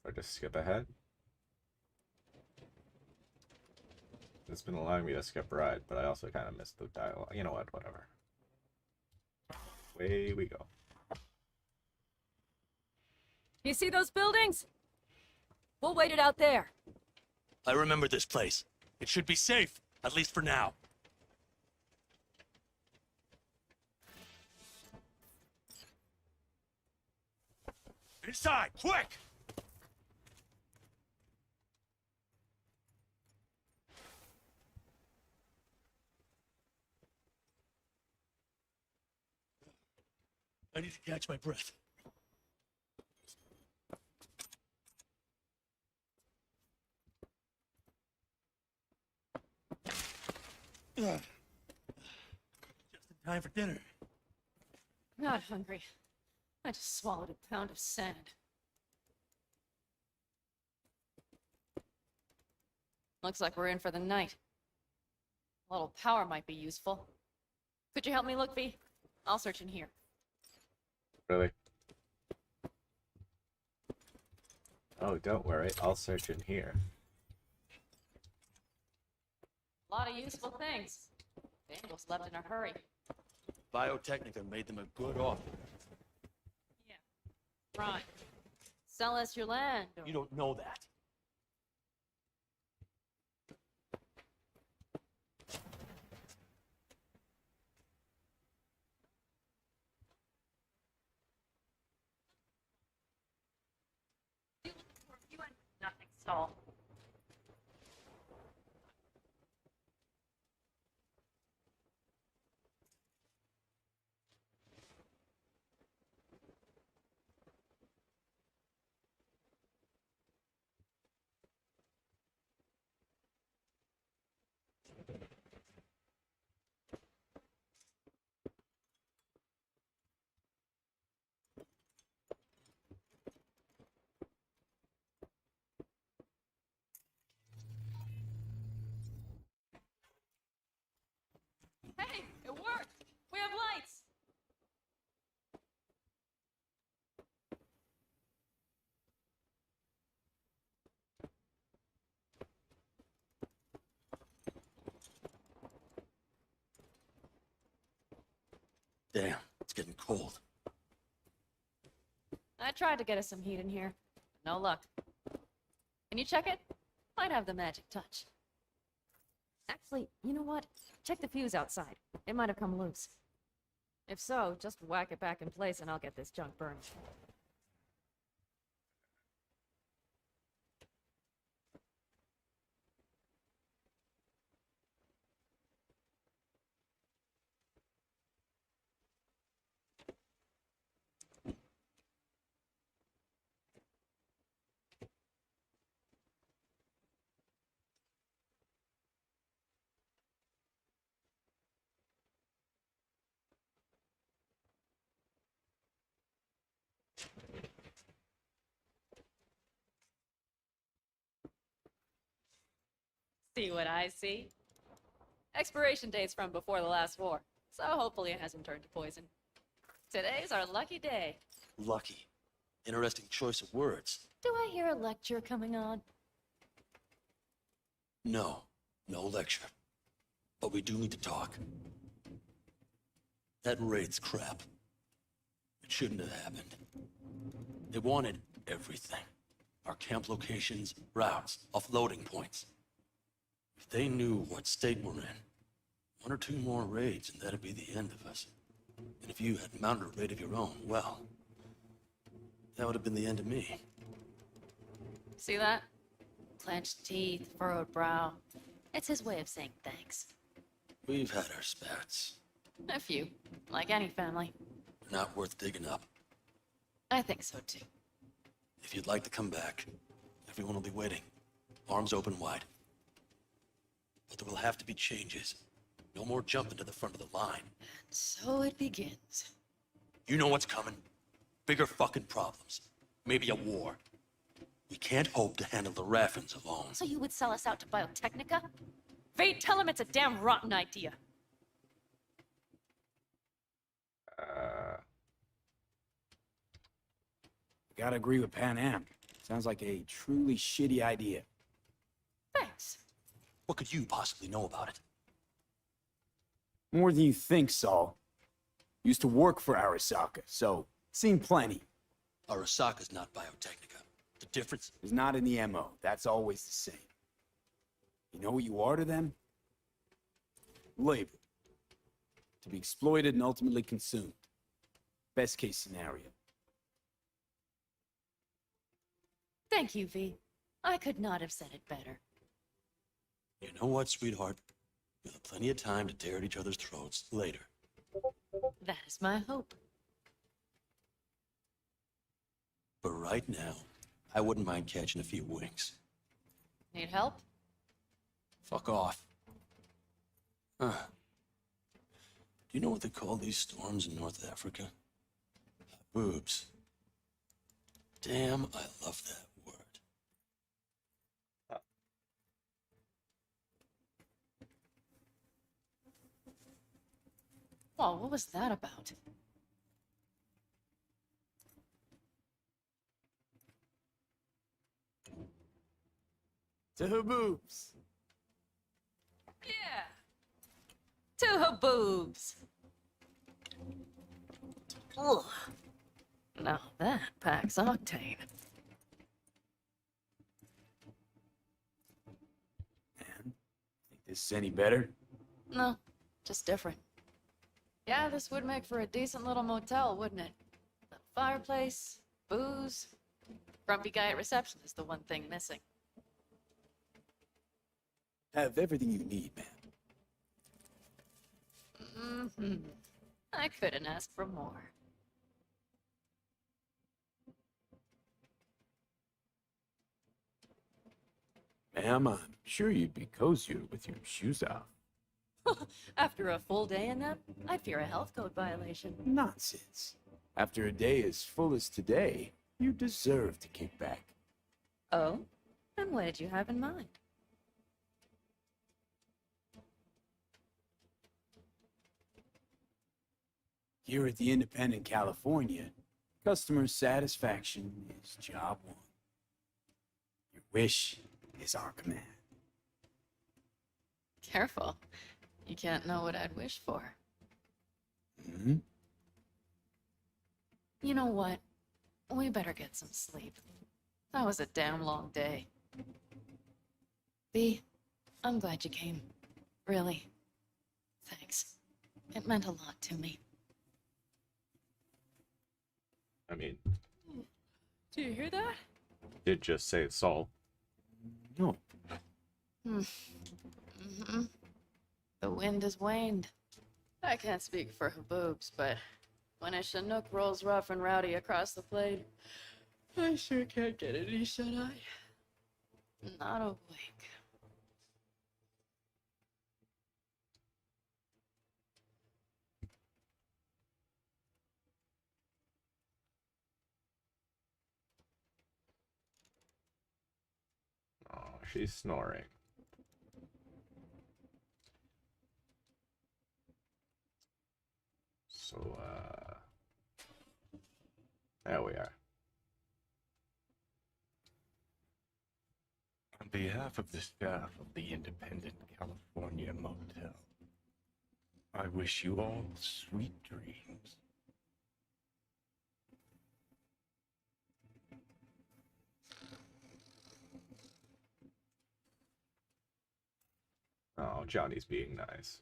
Or just skip ahead. It's been allowing me to skip ride, but I also kind of missed the dialogue. You know what? Whatever. Away we go. You see those buildings? We'll wait it out there. I remember this place. It should be safe, at least for now. Inside, quick! I need to catch my breath. Just in time for dinner. Not hungry. I just swallowed a pound of sand. Looks like we're in for the night. A little power might be useful. Could you help me look, V? I'll search in here. Really? Oh, don't worry. I'll search in here. A lot of useful things. The Ingalls left in a hurry. Biotechnica made them a good offer. Yeah. Right. Sell us your land. Or... You don't know that. You and nothing stall. Hey, it worked! We have lights! Damn, it's getting cold. I tried to get us some heat in here. No luck. Can you check it? Might have the magic touch. Actually, you know what? Check the fuse outside. It might have come loose. If so, just whack it back in place and I'll get this junk burned. See what I see? Expiration date's from before the last war, so hopefully it hasn't turned to poison. Today's our lucky day. Lucky. Interesting choice of words. Do I hear a lecture coming on? No, no lecture. But we do need to talk. That raid's crap. It shouldn't have happened. They wanted everything. Our camp locations, routes, offloading points. If they knew what state we're in, 1 or 2 more raids and that'd be the end of us. And if you had mounted a raid of your own, well, that would have been the end of me. See that? Clenched teeth, furrowed brow. It's his way of saying thanks. We've had our spats. A few, like any family. They're not worth digging up. I think so too. If you'd like to come back, everyone will be waiting. Arms open wide. But there will have to be changes. No more jumping to the front of the line. And so it begins. You know what's coming. Bigger fucking problems. Maybe a war. We can't hope to handle the Raffins alone. So you would sell us out to Biotechnica? Vade, tell him it's a damn rotten idea. Gotta agree with Pan Am. Sounds like a truly shitty idea. Thanks. What could you possibly know about it? More than you think, Saul. Used to work for Arasaka, so seen plenty. Arasaka's not Biotechnica. The difference is not in the MO. That's always the same. You know what you are to them? Labor. To be exploited and ultimately consumed. Best case scenario. Thank you, V. I could not have said it better. You know what, sweetheart? You'll have plenty of time to tear at each other's throats later. That is my hope. But right now, I wouldn't mind catching a few winks. Need help? Fuck off. Huh. Do you know what they call these storms in North Africa? Boobs. Damn, I love that word. Well, what was that about? To her boobs. Yeah. To her boobs. Ugh. Now that packs octane. Man, think this is any better? No, just different. Yeah, this would make for a decent little motel, wouldn't it? A fireplace, booze. Grumpy guy at reception is the one thing missing. Have everything you need, man. Mm-hmm. I couldn't ask for more. Ma'am, I'm sure you'd be cozier with your shoes off. After a full day in them, I'd fear a health code violation. Nonsense. After a day as full as today, you deserve to kick back. Oh? And what did you have in mind? Here at the Independent California, customer satisfaction is job one. Your wish is our command. Careful. You can't know what I'd wish for. Hmm? You know what? We better get some sleep. That was a damn long day. B, I'm glad you came. Really. Thanks. It meant a lot to me. I mean, Do you hear that? did just say Saul. No. Mm-hmm. The wind has waned. I can't speak for her boobs, but when a Chinook rolls rough and rowdy across the plate, I sure can't get any shut-eye. Not a wink. Oh, she's snoring. So, there we are. On behalf of the staff of the Independent California Motel, I wish you all sweet dreams. Oh, Johnny's being nice.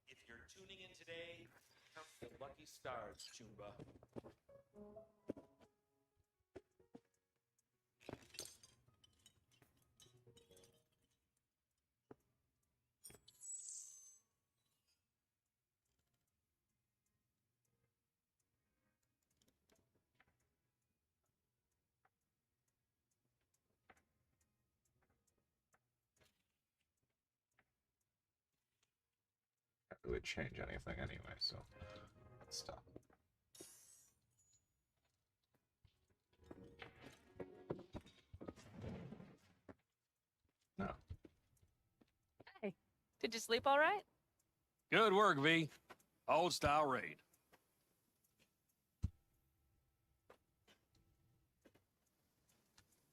If you're tuning in today, count the lucky stars, Chumba. Can't really change anything anyway, so let's stop. No. Hey, did you sleep all right? Good work, V. Old style raid.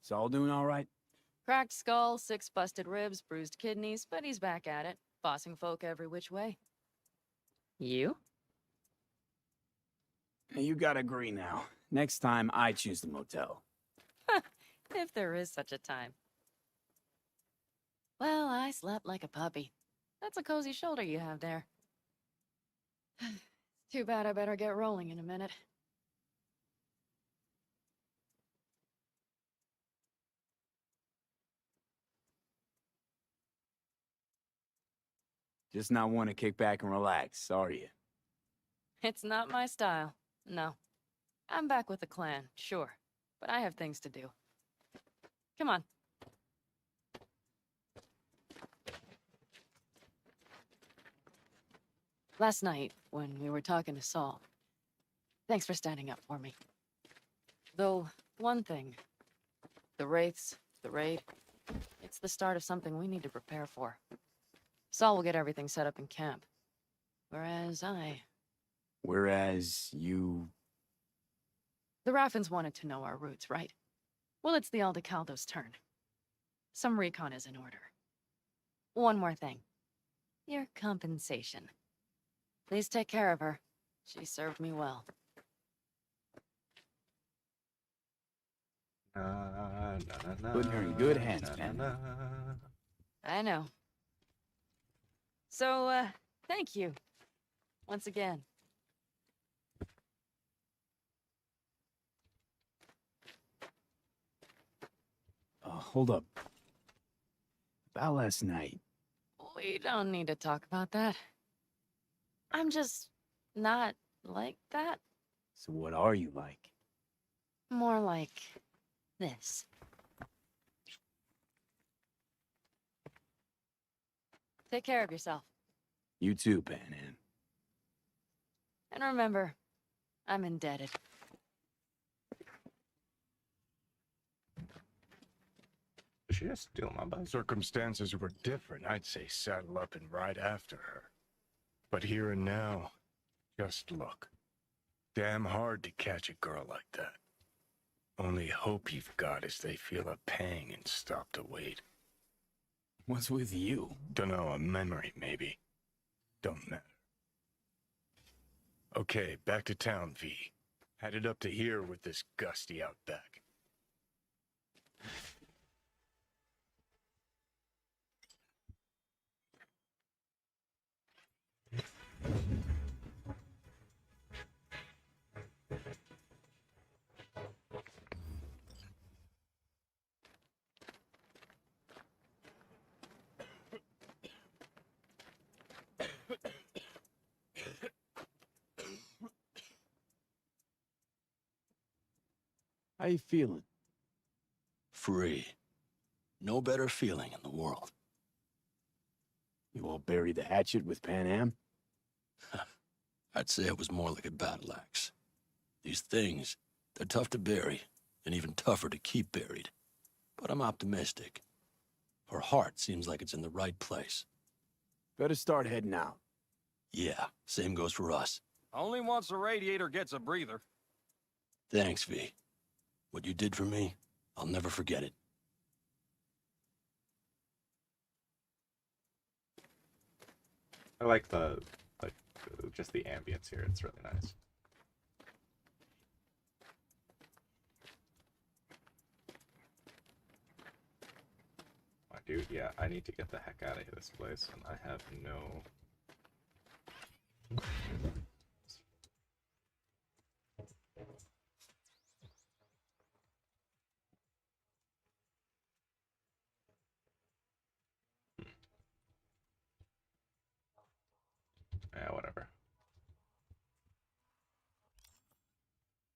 Saul doing all right? Cracked skull, 6 busted ribs, bruised kidneys, but he's back at it, bossing folk every which way. You? You gotta agree now. Next time, I choose the motel. If there is such a time. Well, I slept like a puppy. That's a cozy shoulder you have there. Too bad I better get rolling in a minute. Just not want to kick back and relax, are you? It's not my style, no. I'm back with the clan, sure, but I have things to do. Come on. Last night, when we were talking to Saul, thanks for standing up for me. Though, one thing, the Wraiths, the raid, it's the start of something we need to prepare for. Saul will get everything set up in camp, whereas Whereas you... The Raffins wanted to know our roots, right? Well, it's the Aldecaldo's turn. Some recon is in order. One more thing. Your compensation. Please take care of her. She served me well. Putting her in good hands, man. I know. So, thank you. Once again. Hold up. About last night. We don't need to talk about that. I'm just not like that. So what are you like? More like this. Take care of yourself. You too, Pan. And remember, I'm indebted. Did she just steal my bike? Circumstances were different. I'd say saddle up and ride after her. But here and now, just look. Damn hard to catch a girl like that. Only hope you've got is they feel a pang and stop to wait. What's with you? Dunno, a memory, maybe. Don't matter. Okay, back to town, V. Headed up to here with this gusty outback. How you feeling? Free. No better feeling in the world. You all bury the hatchet with Pan Am? I'd say it was more like a battle axe. These things, they're tough to bury, and even tougher to keep buried. But I'm optimistic. Her heart seems like it's in the right place. Better start heading out. Yeah, same goes for us. Only once the radiator gets a breather. Thanks, V. What you did for me, I'll never forget it. I like just the ambience here. It's really nice. Oh, dude, yeah, I need to get the heck out of this place, and I have no. Yeah, whatever.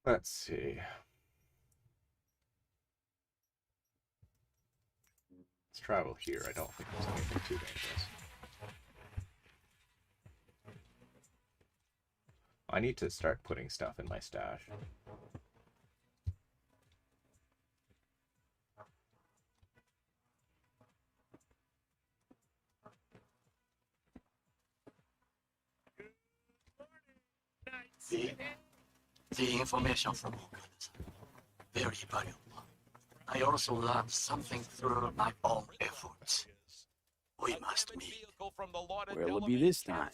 Let's see. Let's travel here. I don't think there's anything too dangerous. I need to start putting stuff in my stash. The information from Oakland, very valuable. I also learned something through my own efforts. We must meet. Where'll it be this time?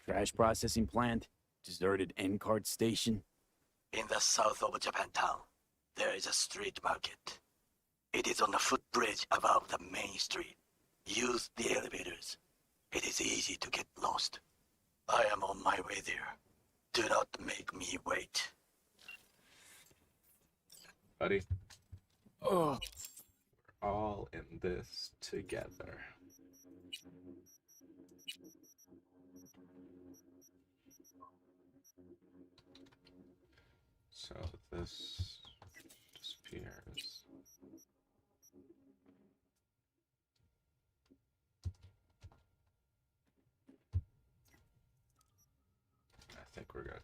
Trash processing plant? Deserted N-cart station? In the south of Japantown, there is a street market. It is on a footbridge above the main street. Use the elevators. It is easy to get lost. I am on my way there. Do not make me wait. Buddy. Oh. We're all in this together. So this disappears. I think we're good.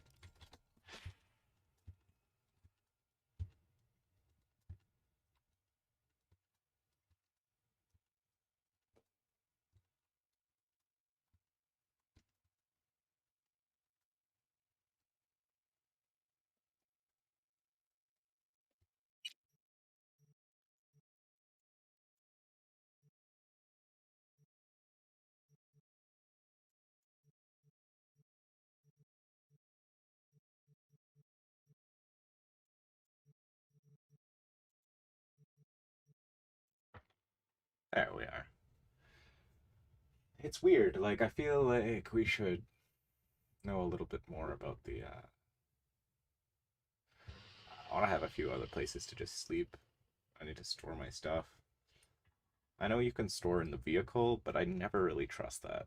There we are. It's weird. Like, I feel like we should know a little bit more about the, I want to have a few other places to just sleep. I need to store my stuff. I know you can store in the vehicle, but I never really trust that.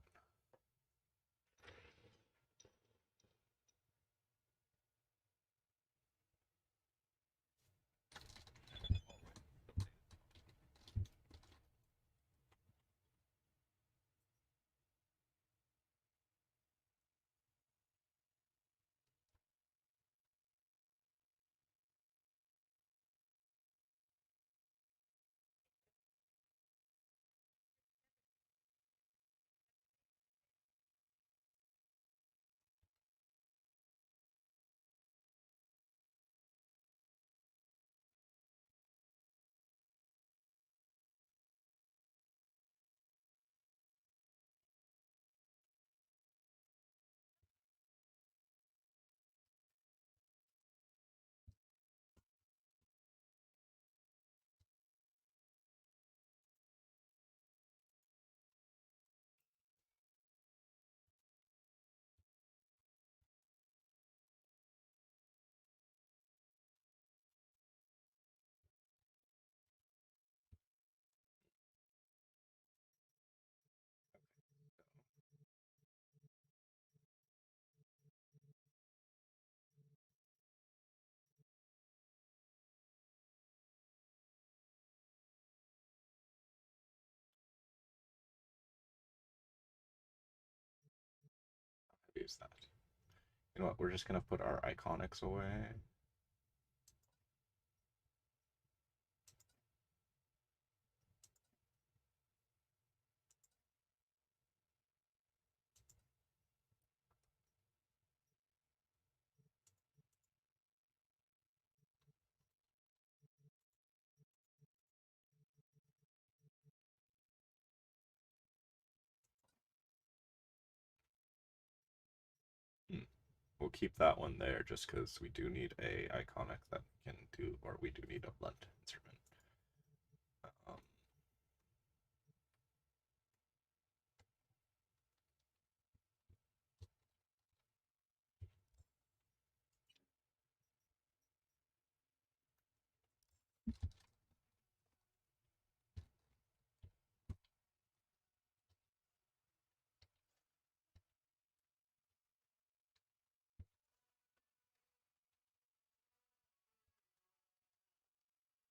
Use that. You know what? We're just gonna put our iconics away. We'll keep that one there just because we do need a iconic that can do, or we do need a blunt instrument.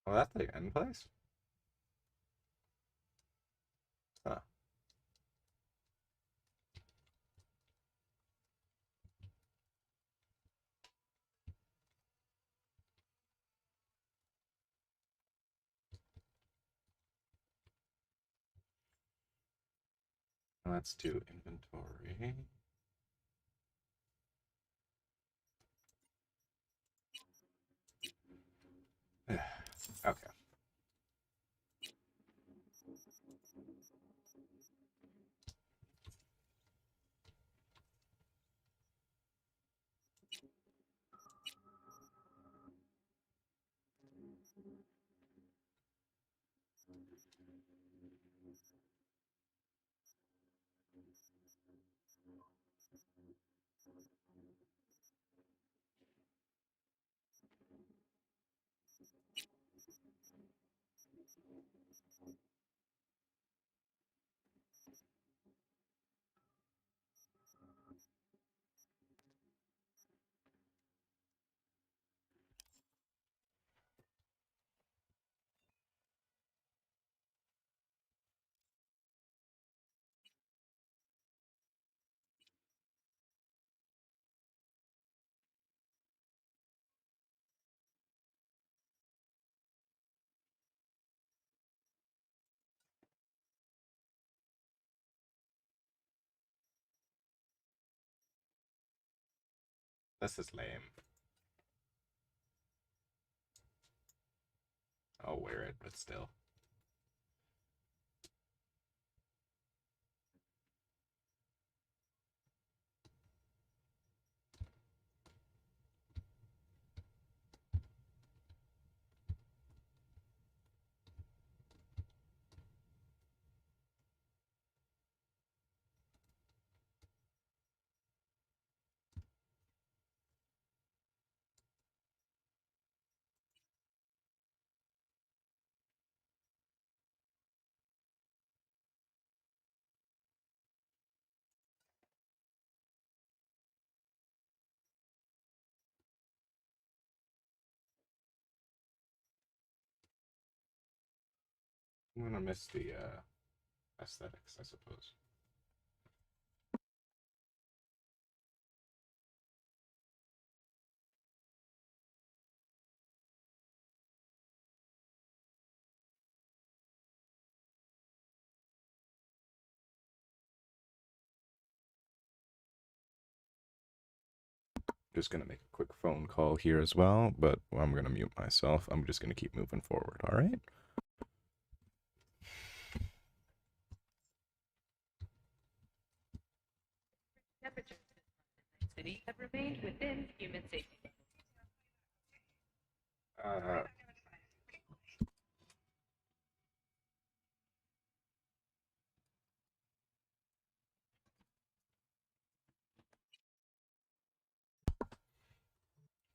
Oh, that's the end place? Huh. Let's do inventory. Okay. This is lame. I'll wear it, but still. I'm gonna miss the aesthetics, I suppose. Just gonna make a quick phone call here as well, but I'm gonna mute myself. I'm just gonna keep moving forward, all right? Temperatures in the city have remained within human safety.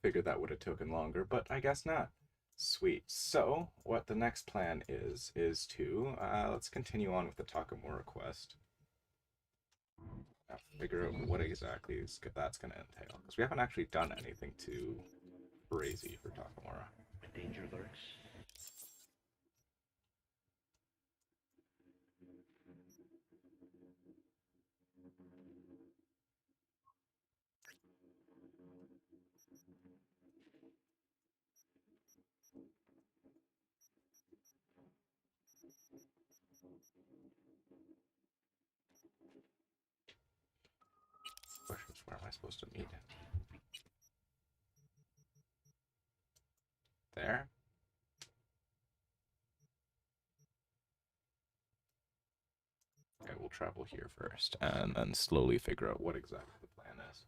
Figured that would have taken longer, but I guess not. Sweet. So, what the next plan is to, let's continue on with the Takamura quest. Figure out what exactly that's going to entail. Because we haven't actually done anything too crazy for Takamura. Danger lurks. Where am I supposed to meet? There? Okay, we'll travel here first, and then slowly figure out what exactly the plan is.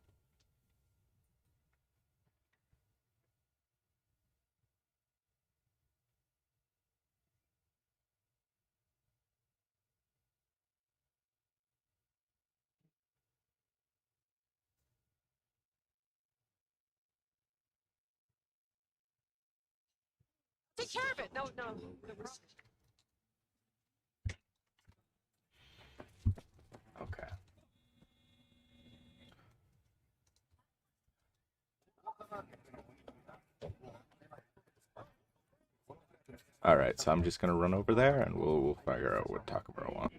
Take care of it. No, no. No problem. Okay. Alright, so I'm just gonna run over there and we'll figure out what Takabura wants.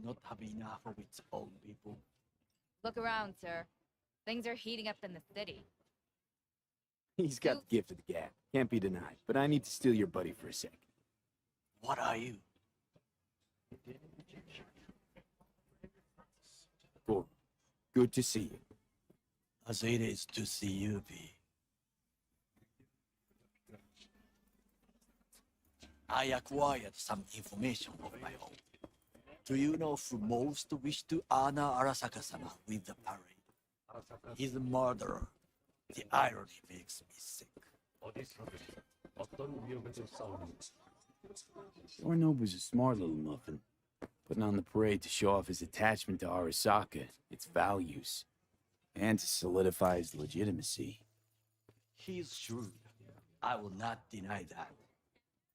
Not have enough of its own people. Look around, sir. Things are heating up in the city. He's got the gift of the gab. Can't be denied. But I need to steal your buddy for a sec. What are you? Cool. Good to see you. As it is to see you, V. I acquired some information of my own. Do you know who most wished to honor Arasaka-sama with the parade? He's a murderer. The irony makes me sick. Yorinobu's a smart little muffin. Putting on the parade to show off his attachment to Arasaka, its values, and to solidify his legitimacy. He's shrewd. I will not deny that.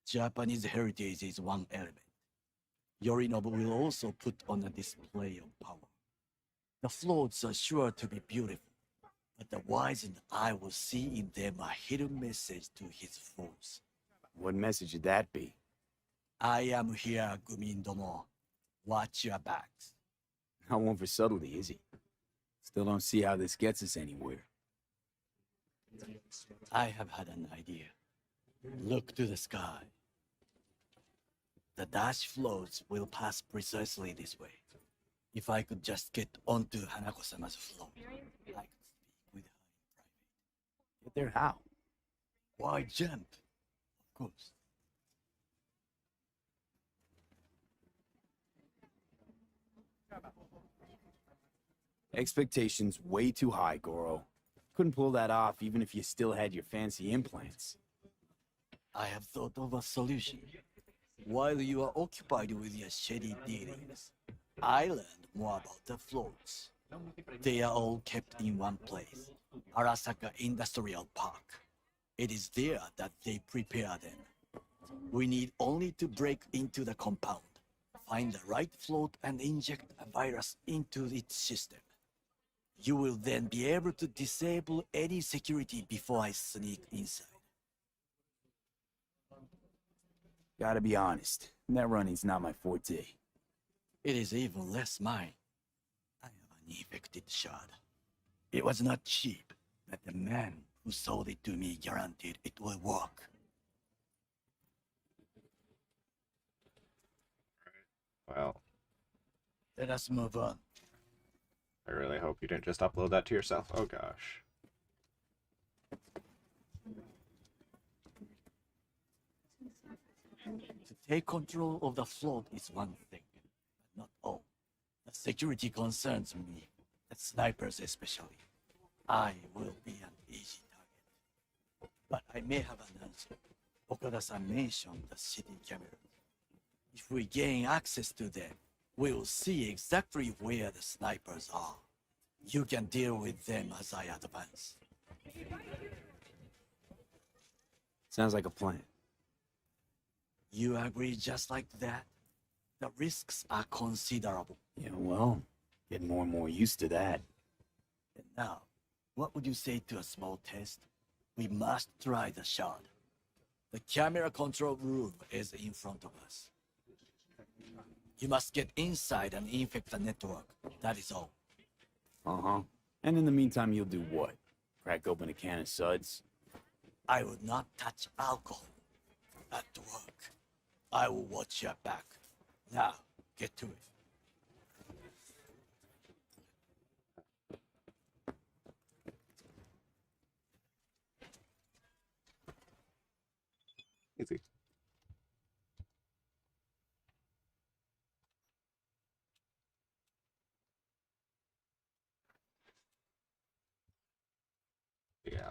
Japanese heritage is one element. Yorinobu will also put on a display of power. The floats are sure to be beautiful, but the wizened eye will see in them a hidden message to his foes. What message would that be? I am here, Gumindomo. Watch your backs. Not one for subtlety, is he? Still don't see how this gets us anywhere. I have had an idea. Look to the sky. The dash floats will pass precisely this way. If I could just get onto Hanako-sama's float, I could speak with her in private. Get there how? Why jump? Of course. Expectations way too high, Goro. Couldn't pull that off even if you still had your fancy implants. I have thought of a solution. While you are occupied with your shady dealings, I learned more about the floats. They are all kept in one place, Arasaka Industrial Park. It is there that they prepare them. We need only to break into the compound, find the right float and inject a virus into its system. You will then be able to disable any security before I sneak inside. Gotta be honest, net running's not my forte. It is even less mine. I have an infected shard. It was not cheap, but the man who sold it to me guaranteed it will work. Well, let us move on. I really hope you didn't just upload that to yourself. Oh gosh. take control of the float is one thing, but not all. The security concerns me, the snipers especially. I will be an easy target. But I may have an answer. Okada-san mentioned the city cameras. If we gain access to them, we will see exactly where the snipers are. You can deal with them as I advance. Sounds like a plan. You agree just like that? The risks are considerable. Yeah, well, getting more and more used to that. And now, what would you say to a small test? We must try the shard. The camera control room is in front of us. You must get inside and infect the network. That is all. Uh-huh. And in the meantime, you'll do what? Crack open a can of suds? I will not touch alcohol. At work. I will watch your back. Now, get to it. Easy. Yeah.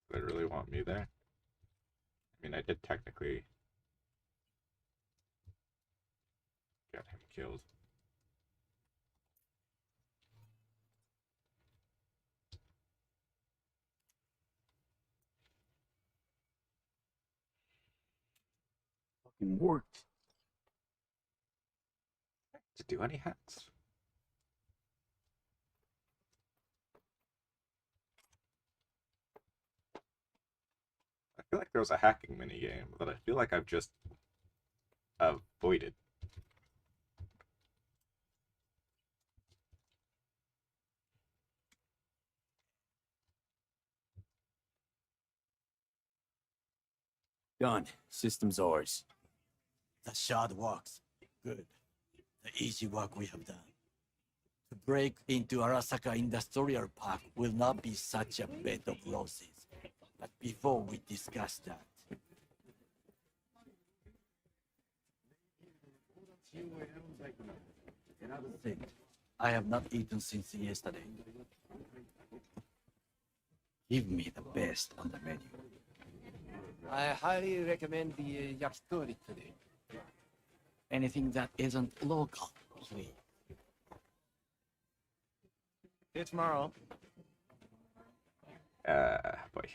Do they really want me there? I mean, I did technically get him killed. Fucking worked. To do any hacks? I feel like there was a hacking minigame that I feel like I've just avoided. Done. System's ours. The shard works. Good. The easy work we have done. To break into Arasaka Industrial Park will not be such a bed of roses. But before we discuss that, another thing. I have not eaten since yesterday. Give me the best on the menu. I highly recommend the yakitori today. Anything that isn't local, please. See you tomorrow. Boy.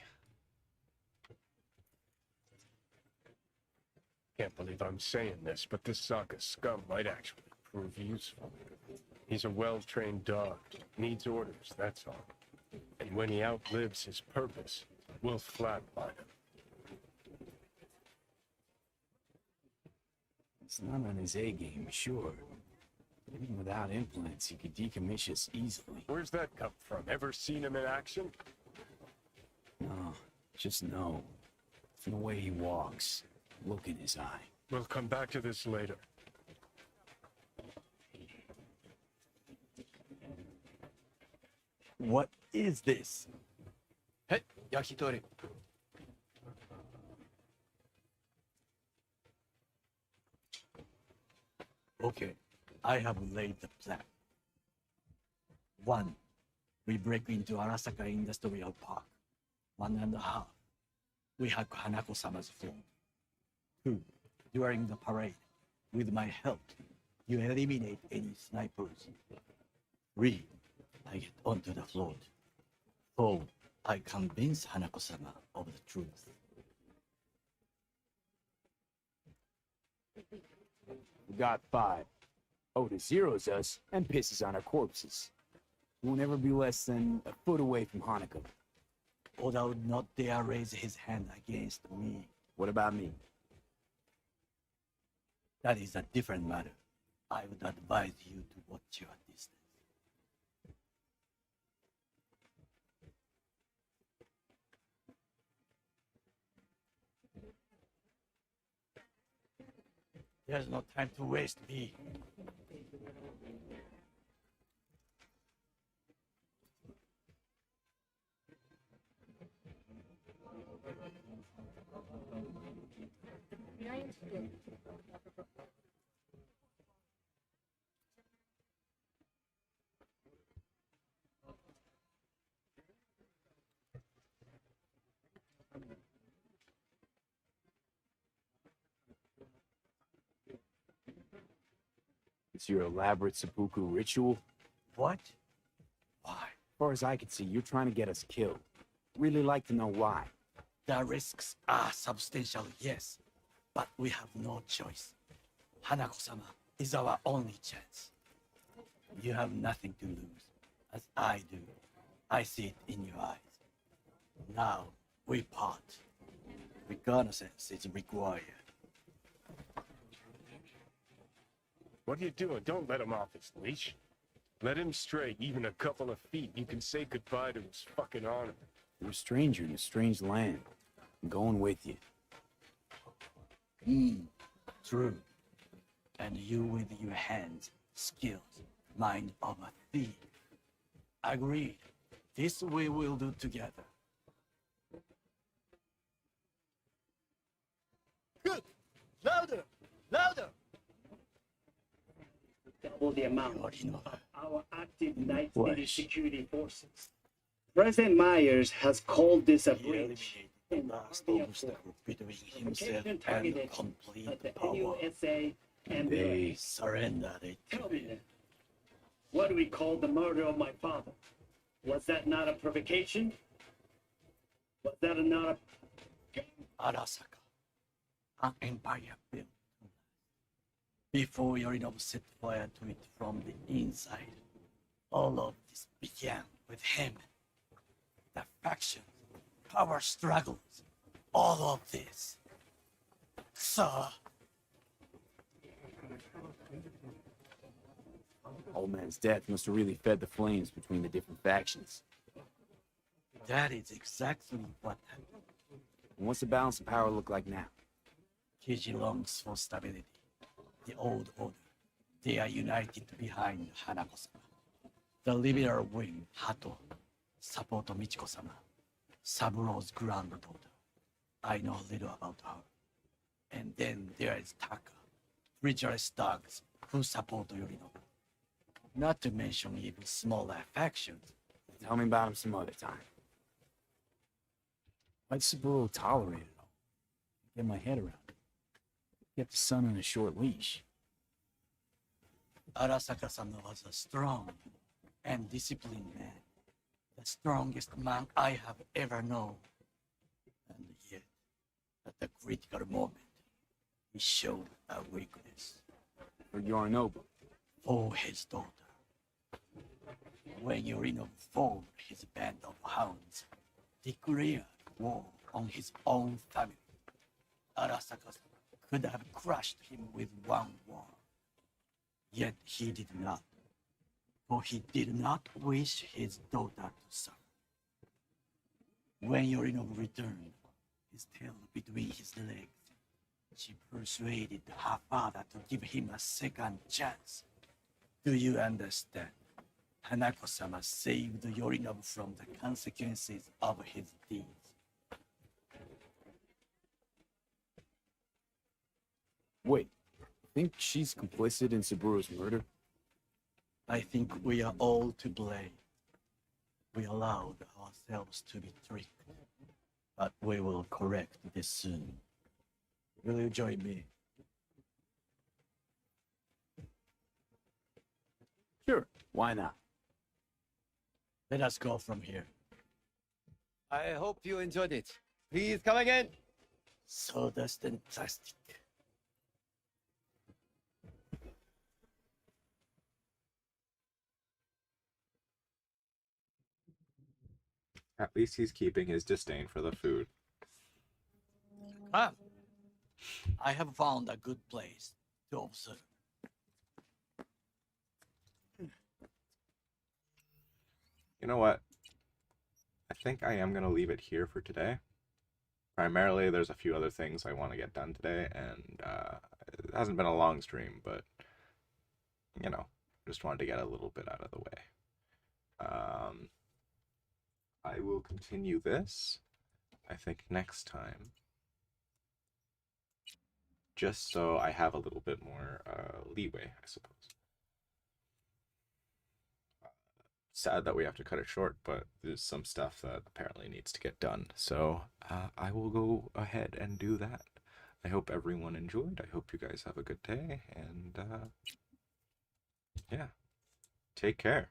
Can't believe I'm saying this, but this Saka scum might actually prove useful. He's a well-trained dog. Needs orders, that's all. And when he outlives his purpose, we'll flatline him. It's not on his A game, sure. Even without implants, he could decommission us easily. Where's that come from? Ever seen him in action? No, just no. From the way he walks, look in his eye. We'll come back to this later. What is this? Hey, yakitori. Okay, I have laid the plan. 1. We break into Arasaka Industrial Park. 1.5. We hack Hanako-sama's floor. 2. During the parade, with my help, you eliminate any snipers. 3. I get onto the float. 4. I convince Hanako-sama of the truth. We got 5. Oda zeroes us and pisses on our corpses. Won't ever be less than a foot away from Hanako. Oda would not dare raise his hand against me. What about me? That is a different matter. I would advise you to watch your distance. There's no time to waste, me. It's your elaborate seppuku ritual? What? Why? As far as I can see, you're trying to get us killed. Really like to know why. The risks are substantial, yes, but we have no choice. Hanako-sama is our only chance. You have nothing to lose, as I do. I see it in your eyes. Now, we part. Reconnaissance is required. What are you doing? Don't let him off his leash. Let him stray even a couple of feet. You can say goodbye to his fucking honor. You're a stranger in a strange land. I'm going with you. True. And you with your hands, skills, mind of a thief. Agreed. This we will do together. Good! Louder! Louder! Double the amount of our active Night City Flesh. security forces. President Myers has called this a breach. The last obstacle between himself and complete power. NUSA and They surrendered it to Tell me him. then, what do we call the murder of my father? Was that not a provocation? Was that not a... Arasaka, an empire built to last. Before Yorinobu set fire to it from the inside, all of this began with him. The factions, power struggles, all of this. So, Old man's death must have really fed the flames between the different factions. that is exactly what happened. And what's the balance of power look like now? Kiji longs for stability. The old order. They are united behind Hanako-sama. The liberal wing, Hato, support Michiko-sama, Saburo's granddaughter. I know little about her. And then there is Taka, treacherous dogs who support Yorinobu. Not to mention even smaller factions. Tell me about him some other time. Why'd Saburo tolerate it all? Get my head around it. Get the son on a short leash. Arasaka-sama was a strong and disciplined man. The strongest man I have ever known. And yet, at the critical moment, he showed a weakness. For Yorinobu. For his daughter. When Yorinobu formed his band of hounds, declared war on his own family, Arasaka could have crushed him with one word. Yet he did not, for he did not wish his daughter to suffer. When Yorinobu returned, his tail between his legs, she persuaded her father to give him a second chance. Do you understand? Hanako-sama saved Yorinobu from the consequences of his deeds. Wait, think she's complicit in Saburo's murder? I think we are all to blame. We allowed ourselves to be tricked. But we will correct this soon. Will you join me? Sure, why not? Let us go from here. I hope you enjoyed it. Please come again. So that's fantastic. At least he's keeping his disdain for the food. Come. I have found a good place to observe. You know what? I think I am going to leave it here for today. Primarily, there's a few other things I want to get done today, and it hasn't been a long stream, but, you know, just wanted to get a little bit out of the way. I will continue this, I think, next time, just so I have a little bit more leeway, I suppose. Sad that we have to cut it short, but there's some stuff that apparently needs to get done. So I will go ahead and do that. I hope everyone enjoyed. I hope you guys have a good day, and yeah, take care.